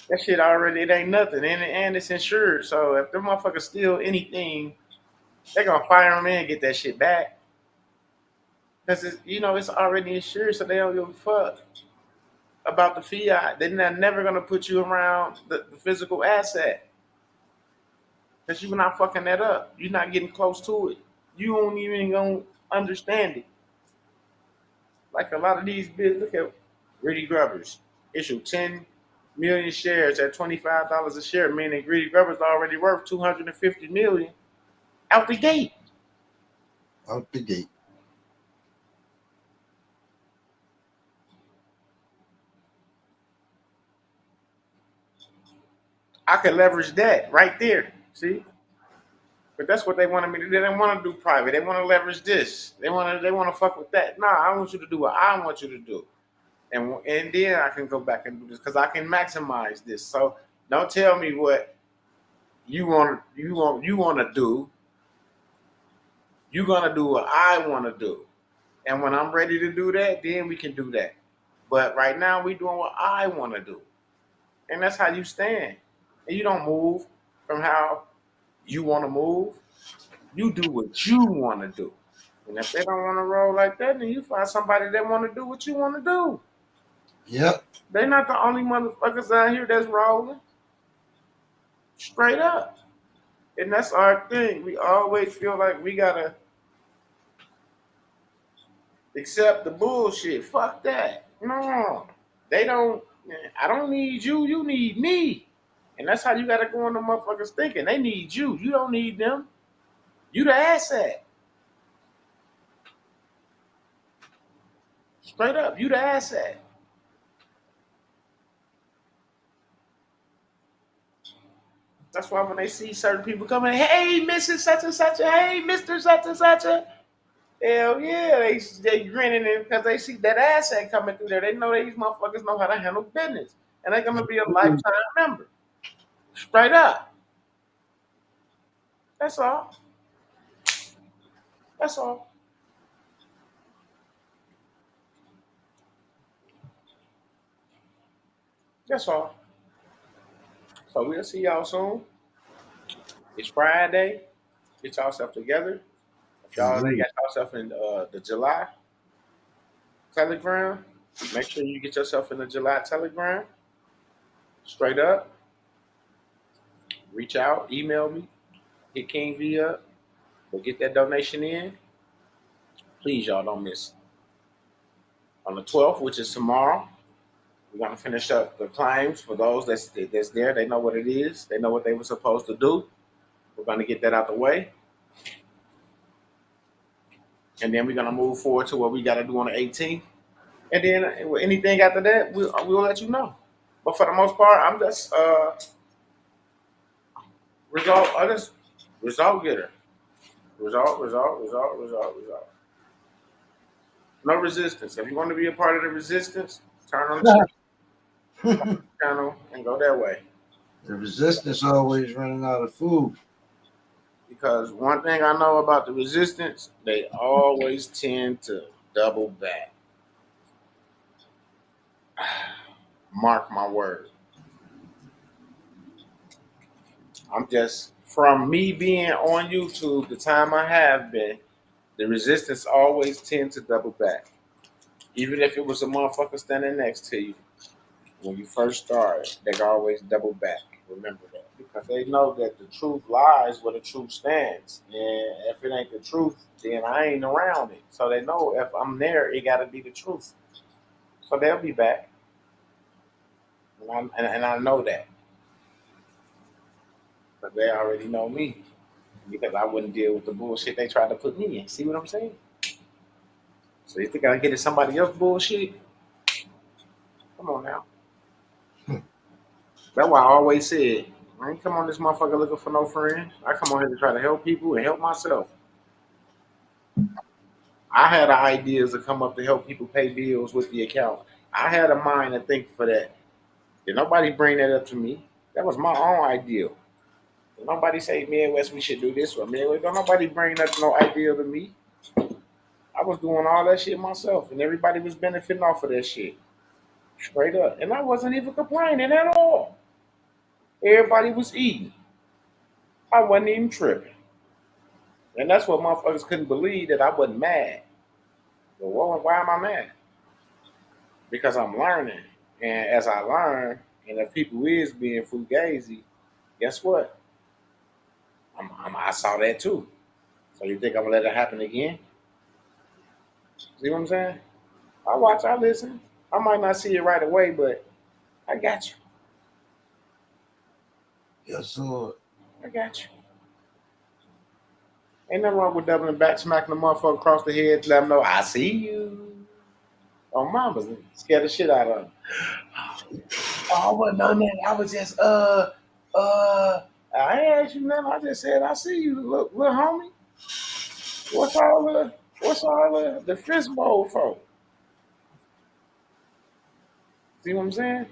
that shit already, it ain't nothing. And it's insured. So if them motherfuckers steal anything, they're going to fire them in and get that shit back. Because, it's already insured, so they don't give a fuck about the fiat. They're never going to put you around the physical asset, because you're not fucking that up. You're not getting close to it. You don't even going to understand it. Like a lot of these bids, look at Greedy Grubbers. Issued 10 million shares at $25 a share, meaning Greedy Grubbers already worth $250 million out the gate. Out the gate. I could leverage that right there. See? But that's what they wanted me to do. They don't want to do private. They want to leverage this. They want to fuck with that. Nah, I want you to do what I want you to do. And then I can go back and do this, because I can maximize this. So don't tell me what you want to do. You're going to do what I want to do. And when I'm ready to do that, then we can do that. But right now we doing what I want to do. And that's how you stand. And you don't move from how you want to move. You do what you want to do. And if they don't want to roll like that, then you find somebody that want to do what you want to do. Yep. They're not the only motherfuckers out here that's rolling. Straight up. And that's our thing. We always feel like we gotta accept the bullshit. Fuck that. No. They don't I don't need you, you need me. And that's how you gotta go on the motherfuckers thinking. They need you. You don't need them. You the asset. Straight up, you the asset. That's why when they see certain people coming, hey, Mrs. Such and Such, hey, Mr. Such and Such, hell yeah, they grinning because they see that asset coming through there. They know these motherfuckers know how to handle business, and they're gonna be a lifetime member. Straight up. That's all. That's all. That's all. So we'll see y'all soon. It's Friday. Get yourself together. If y'all already got yourself in the July Telegram, make sure you get yourself in the July Telegram. Straight up. Reach out, email me, hit King V up, but get that donation in. Please, y'all don't miss it. On the 12th, which is tomorrow, we're gonna finish up the claims for those that's there. They know what it is. They know what they were supposed to do. We're gonna get that out the way. And then we're gonna move forward to what we gotta do on the 18th. And then anything after that, we'll let you know. But for the most part, I'm just result getter. Result. No resistance. If you want to be a part of the resistance, turn on the channel and go that way. The resistance always running out of food. Because one thing I know about the resistance, they always tend to double back. Mark my word. I'm just, from me being on YouTube, the time I have been, the resistance always tend to double back. Even if it was a motherfucker standing next to you, when you first started, they always double back. Remember that. Because they know that the truth lies where the truth stands. And if it ain't the truth, then I ain't around it. So they know if I'm there, it got to be the truth. So they'll be back. And I know that. But they already know me. Because I wouldn't deal with the bullshit they tried to put me in. See what I'm saying? So you think I get in somebody else's bullshit? Come on now. That's why I always said, I ain't come on this motherfucker looking for no friends. I come on here to try to help people and help myself. I had ideas to come up to help people pay bills with the account. I had a mind to think for that. Did nobody bring that up to me? That was my own idea. Did nobody say, Midwest, we should do this or Midwest? Don't nobody bring up no idea to me. I was doing all that shit myself, and everybody was benefiting off of that shit. Straight up. And I wasn't even complaining at all. Everybody was eating. I wasn't even tripping. And that's what motherfuckers couldn't believe, that I wasn't mad. Well, why am I mad? Because I'm learning. And as I learn, and if people is being fugazi, guess what? I saw that too. So you think I'm going to let it happen again? See what I'm saying? I watch, I listen. I might not see it right away, but I got you. Yes, Lord. I got you. Ain't nothing wrong with doubling back, smacking the motherfucker across the head, let them know, I see you. Oh, mama's scared the shit out of them. Oh, I wasn't on that. I was just, I ain't asked you nothing. I just said, I see you, little homie. What's all the fist bowl for? See what I'm saying?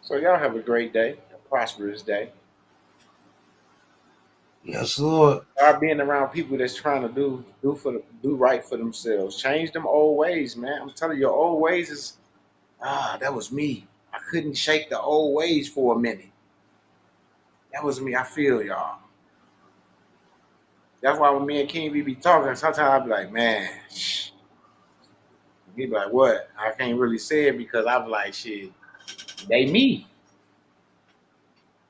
So y'all have a great day, a prosperous day. Yes, Lord. Start being around people that's trying to do right for themselves. Change them old ways, man. I'm telling you, your old ways is that was me. I couldn't shake the old ways for a minute. That was me. I feel y'all. That's why when me and King be talking, sometimes I be like, man, shh. He be like, what? I can't really say it because I be like, shit, they me.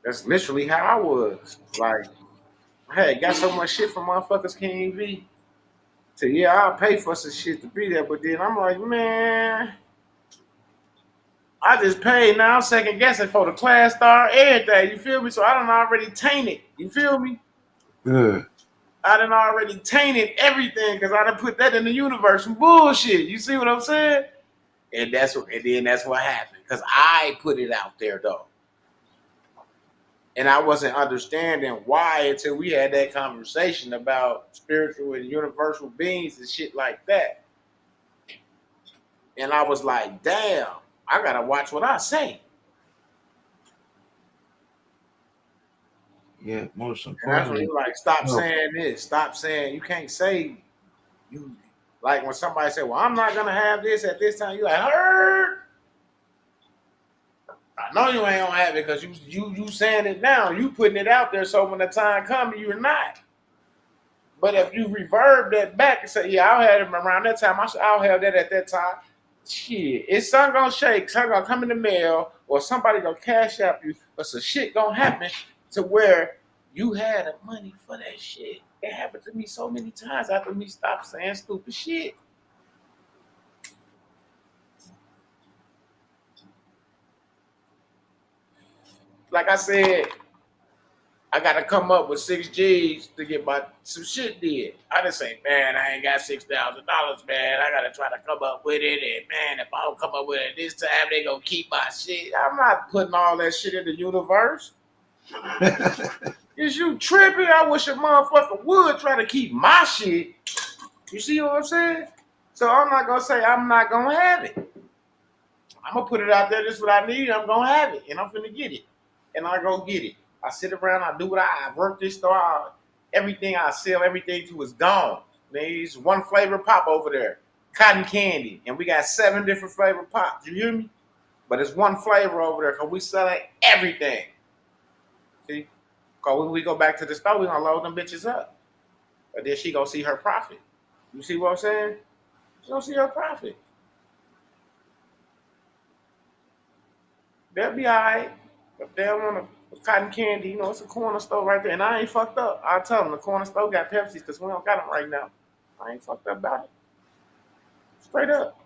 That's literally how I was. Like, I had got so much shit from motherfuckers King V. So yeah, I'll pay for some shit to be there, but then I'm like, man, I just paid now. I'm second guessing for the class star, everything. You feel me? So I done already tainted. You feel me? Yeah. I done already tainted everything because I done put that in the universe from bullshit. You see what I'm saying? And that's what happened. Because I put it out there though. And I wasn't understanding why until we had that conversation about spiritual and universal beings and shit like that. And I was like, damn, I gotta watch what I say. Yeah, most And that's when importantly. you like, stop No. saying this, stop saying, you can't say, you like when somebody say, well, I'm not gonna have this at this time, you like, heard. I know you ain't gonna have it because you saying it now, you putting it out there, so when the time comes, you're not. But if you reverb that back and say, yeah, I'll have it around that time, I'll have that at that time. Shit, it's something gonna shake, something gonna come in the mail, or somebody gonna cash out you, or some shit gonna happen to where you had the money for that shit. It happened to me so many times after me stop saying stupid shit. Like I said, I gotta come up with 6 G's to get some shit did. I just say, man, I ain't got $6,000, man. I gotta try to come up with it, and man, if I don't come up with it this time, they gonna keep my shit. I'm not putting all that shit in the universe. Is you tripping? I wish a motherfucker would try to keep my shit. You see what I'm saying? So I'm not gonna say I'm not gonna have it. I'm gonna put it out there. This is what I need. I'm gonna have it, and I'm finna get it, and I go get it. I sit around. I do what I work this store. Everything I sell, everything to is gone. There's one flavor pop over there, cotton candy, and we got 7 different flavor pops. You hear me? But it's one flavor over there because we selling everything. See? Because when we go back to the store, we gonna load them bitches up. But then she gonna see her profit. You see what I'm saying? She gonna see her profit. They'll be all right. If they don't want cotton candy, you know, it's a corner store right there. And I ain't fucked up. I tell them the corner store got Pepsi because we don't got them right now. I ain't fucked up about it. Straight up.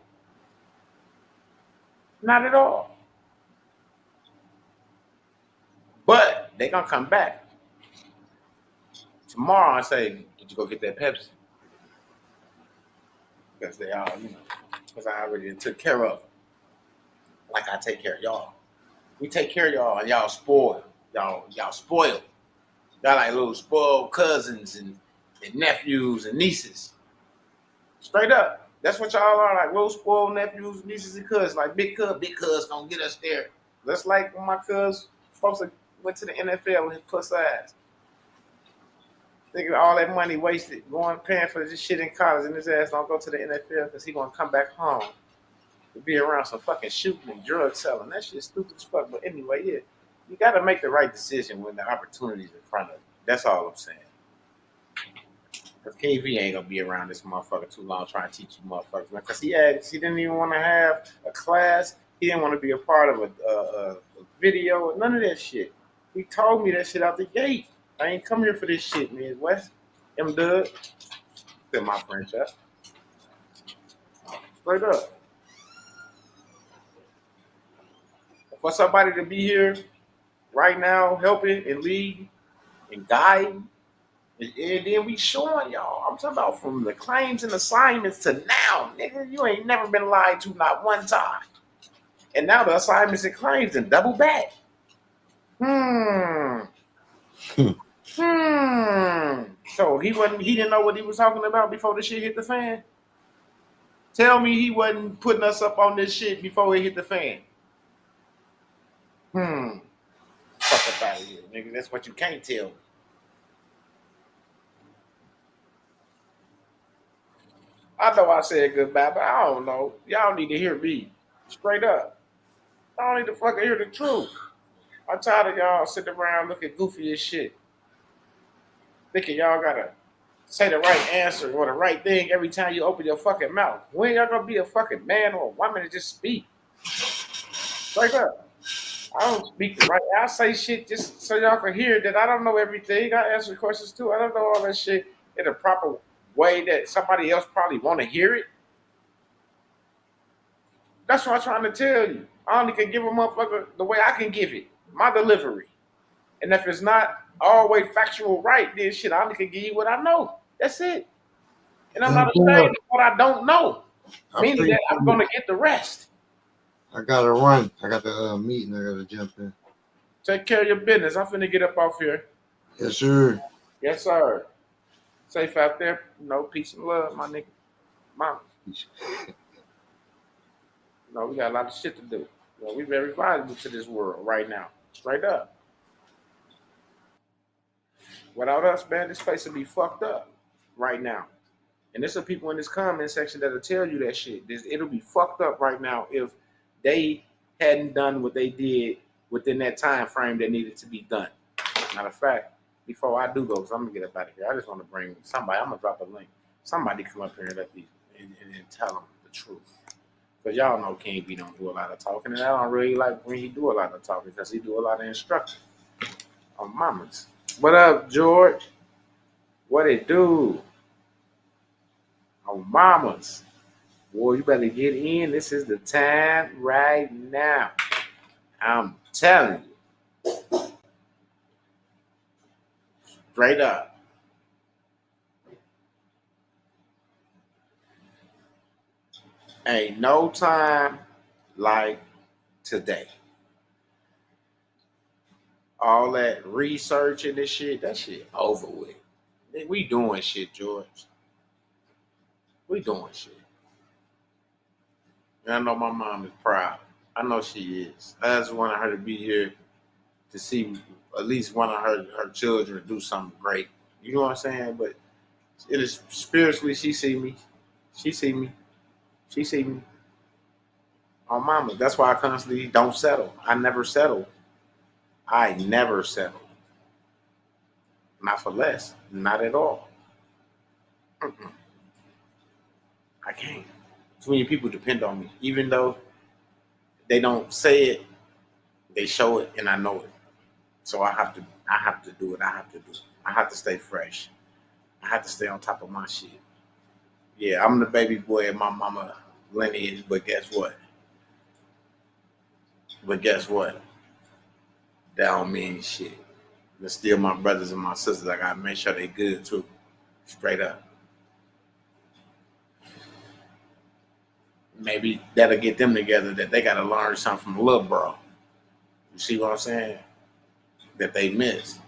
Not at all. But they gonna come back tomorrow and say, did you go get that Pepsi? Because they all, you know, because I already took care of them. Like I take care of y'all. We take care of y'all and y'all spoiled. Y'all spoiled. Y'all like little spoiled cousins and nephews and nieces. Straight up. That's what y'all are, like little spoiled nephews, nieces, and cousins. Like big cuz gonna get us there. That's like when my cuz folks went to the NFL with his plus ass. Thinking all that money wasted going paying for this shit in college, and his ass don't go to the NFL because he gonna come back home to be around some fucking shooting and drug selling. That shit's stupid as fuck. But anyway, yeah, you gotta make the right decision when the opportunity's in front of you. That's all I'm saying. Because KV ain't gonna be around this motherfucker too long trying to teach you motherfuckers, man. Because he didn't even want to have a class. He didn't want to be a part of a video, none of that shit. He told me that shit out the gate. I ain't come here for this shit, man. West, M-Dub, still my franchise. Straight up. For somebody to be here right now, helping and leading and guiding, and then we showing y'all. I'm talking about from the claims and assignments to now, nigga. You ain't never been lied to not one time. And now the assignments and claims and double back. So he didn't know what he was talking about before the shit hit the fan? Tell me he wasn't putting us up on this shit before it hit the fan. Fuck up out of here, nigga. That's what you can't tell me. I know I said goodbye, but I don't know. Y'all need to hear me. Straight up. I don't need to fucking hear the truth. I'm tired of y'all sitting around looking goofy as shit. Thinking y'all gotta say the right answer or the right thing every time you open your fucking mouth. When y'all gonna be a fucking man or a woman to just speak? Straight up. I don't speak the right. I say shit just so y'all can hear that I don't know everything. I answer questions too. I don't know all that shit in a proper way that somebody else probably want to hear it. That's what I'm trying to tell you. I only can give a motherfucker the way I can give it, my delivery. And if it's not always factual right, then shit, I only can give you what I know. That's it. And I'm not ashamed of what I don't know, I meaning appreciate that I'm it. gonna get the rest. I gotta run. I got the meeting. I gotta jump in. Take care of your business. I'm finna get up off here. Yes, sir. Yes, sir. Safe out there. No peace and love, my nigga. Mom. No, we got a lot of shit to do. We very valuable to this world right now. Straight up. Without us, man, this place would be fucked up right now. And there's some people in this comment section that'll tell you that shit. It'll be fucked up right now if they hadn't done what they did within that time frame that needed to be done. Matter of fact, before I do go, because I'm gonna get up out of here, I just want to bring somebody. I'm gonna drop a link. Somebody come up here and let these and tell them the truth. Because y'all know King B don't do a lot of talking, and I don't really like when he do a lot of talking because he do a lot of instruction on mamas. What up, George? What it do? On mamas. Boy, you better get in. This is the time right now. I'm telling you. Straight up. Ain't no time like today. All that research and this shit, that shit over with. We doing shit, George. We doing shit. And I know my mom is proud. I know she is. I just wanted her to be here to see at least one of her children do something great. You know what I'm saying? But it is spiritually, she see me. She see me. She see me. On mama. That's why I constantly don't settle. I never settle. I never settle. Not for less. Not at all. Mm-mm. I can't. Too many people depend on me. Even though they don't say it, they show it, and I know it. So I have to do it. I have to do it. I have to stay fresh. I have to stay on top of my shit. Yeah, I'm the baby boy of my mama lineage, but guess what? That don't mean shit. They're still my brothers and my sisters. I gotta make sure they good too. Straight up. Maybe that'll get them together that they gotta learn something from a little bro. You see what I'm saying? That they missed.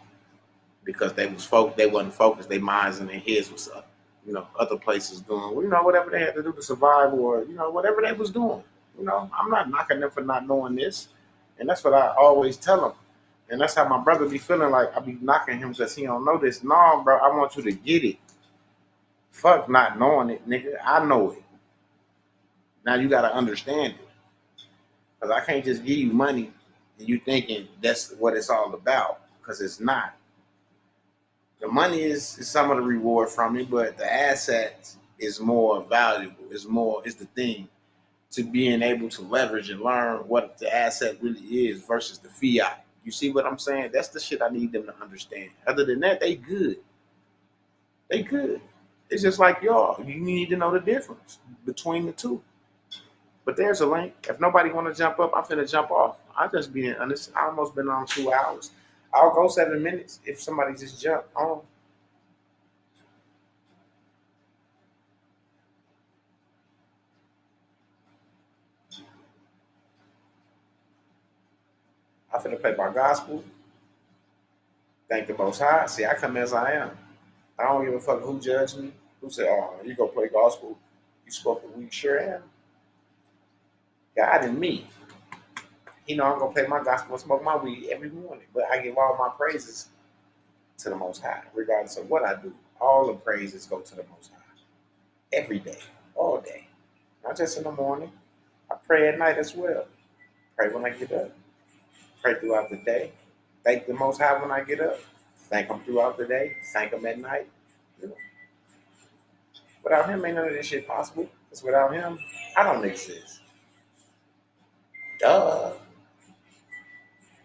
Because they wasn't focused, their minds and their heads was up. Other places doing, whatever they had to do to survive or, whatever they was doing. I'm not knocking them for not knowing this. And that's what I always tell them. And that's how my brother be feeling like I be knocking him because he don't know this. No, bro, I want you to get it. Fuck not knowing it, nigga. I know it. Now you got to understand it. Because I can't just give you money and you thinking that's what it's all about. Because it's not. The money is some of the reward from it, but the asset is more valuable. Is the thing to being able to leverage and learn what the asset really is versus the fiat. You see what I'm saying? That's the shit I need them to understand. Other than that, they good. They good. It's just like y'all. You need to know the difference between the two. But there's a link. If nobody want to jump up, I'm finna jump off. I'm just being honest. I almost been on 2 hours. I'll go 7 minutes if somebody just jump on. I'm finna play my gospel. Thank the Most High. See, I come as I am. I don't give a fuck who judged me. Who said, oh, you go play gospel. You spoke a week. Sure am. God and me. I'm going to play my gospel and smoke my weed every morning. But I give all my praises to the Most High, regardless of what I do. All the praises go to the Most High. Every day. All day. Not just in the morning. I pray at night as well. Pray when I get up. Pray throughout the day. Thank the Most High when I get up. Thank Him throughout the day. Thank Him at night. Without Him, ain't none of this shit possible. Because without Him, I don't exist. Duh.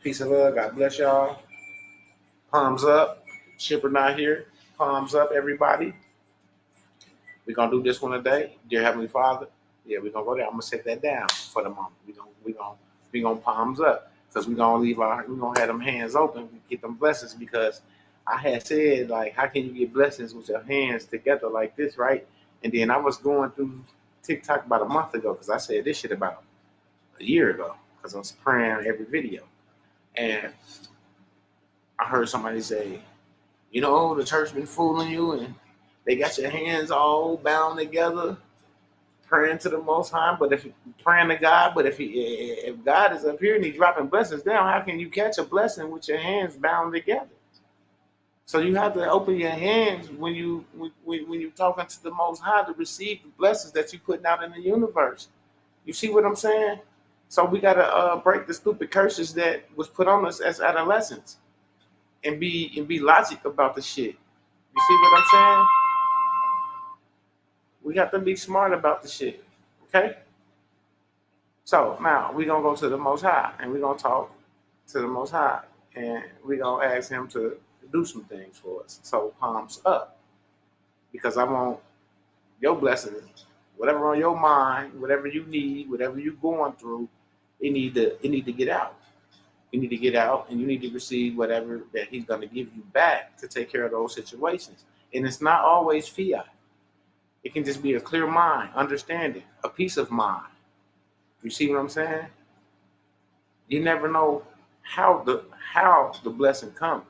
Peace and love. God bless y'all. Palms up. Shipper not here. Palms up, everybody. We're gonna do this one today. Dear Heavenly Father. Yeah, we're gonna go there. I'm gonna set that down for the moment. We gonna palms up. Because we're gonna have them hands open, get them blessings, because I had said, like, how can you get blessings with your hands together like this, right? And then I was going through TikTok about a month ago, because I said this shit about a year ago, because I was praying every video. And I heard somebody say, you know, the church been fooling you, and they got your hands all bound together, praying to the Most High, but if praying to God, but if God is up here and He's dropping blessings down, how can you catch a blessing with your hands bound together? So you have to open your hands when you're talking to the Most High to receive the blessings that you're putting out in the universe. You see what I'm saying? So we gotta break the stupid curses that was put on us as adolescents, and be logic about the shit. You see what I'm saying? We got to be smart about the shit, okay? So now we're going to go to the Most High, and we're going to talk to the Most High, and we're going to ask Him to do some things for us. So palms up, because I want your blessings, whatever on your mind, whatever you need, whatever you're going through, it need to get out. You need to get out, and you need to receive whatever that He's going to give you back to take care of those situations. And it's not always fiat. It can just be a clear mind, understanding, a peace of mind. You see what I'm saying? You never know how the blessing comes.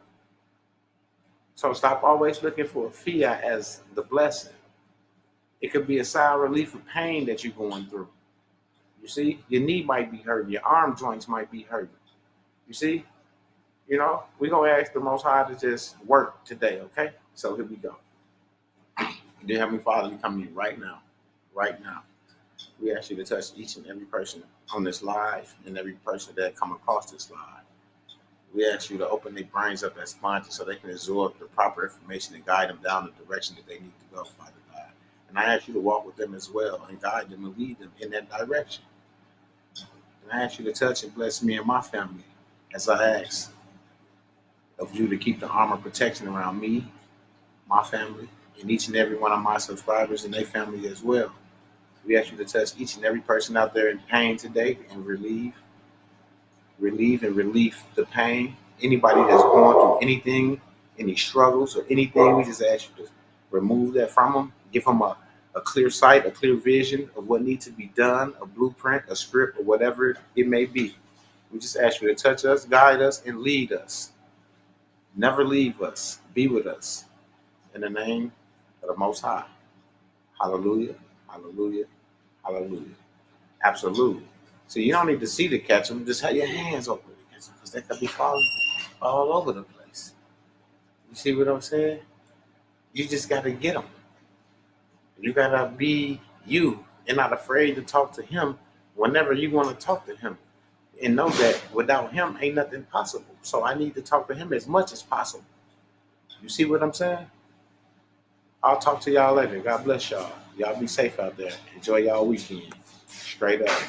So stop always looking for a fiat as the blessing. It could be a sigh relief of pain that you're going through. You see, your knee might be hurting, your arm joints might be hurting. You see, we're gonna ask the Most High to just work today, okay? So here we go. Dear Heavenly Father, we come to you right now. We ask you to touch each and every person on this live and every person that come across this live. We ask you to open their brains up as sponges so they can absorb the proper information and guide them down the direction that they need to go, Father God. And I ask you to walk with them as well and guide them and lead them in that direction. And I ask you to touch and bless me and my family as I ask of you to keep the armor protection around me, my family, and each and every one of my subscribers and their family as well. We ask you to touch each and every person out there in pain today and relieve the pain. Anybody that's going through anything, any struggles or anything, we just ask you to remove that from them. Give them a clear sight, a clear vision of what needs to be done, a blueprint, a script, or whatever it may be. We just ask you to touch us, guide us, and lead us. Never leave us. Be with us. In the name of the Most High. Hallelujah, hallelujah, hallelujah. Absolutely. So you don't need to see to catch them. Just have your hands open to catch them, because they could be falling all over the place. You see what I'm saying? You just got to get them. You got to be you and not afraid to talk to Him whenever you want to talk to Him. And know that without Him, ain't nothing possible. So I need to talk to Him as much as possible. You see what I'm saying? I'll talk to y'all later. God bless y'all. Y'all be safe out there. Enjoy y'all weekend. Straight up.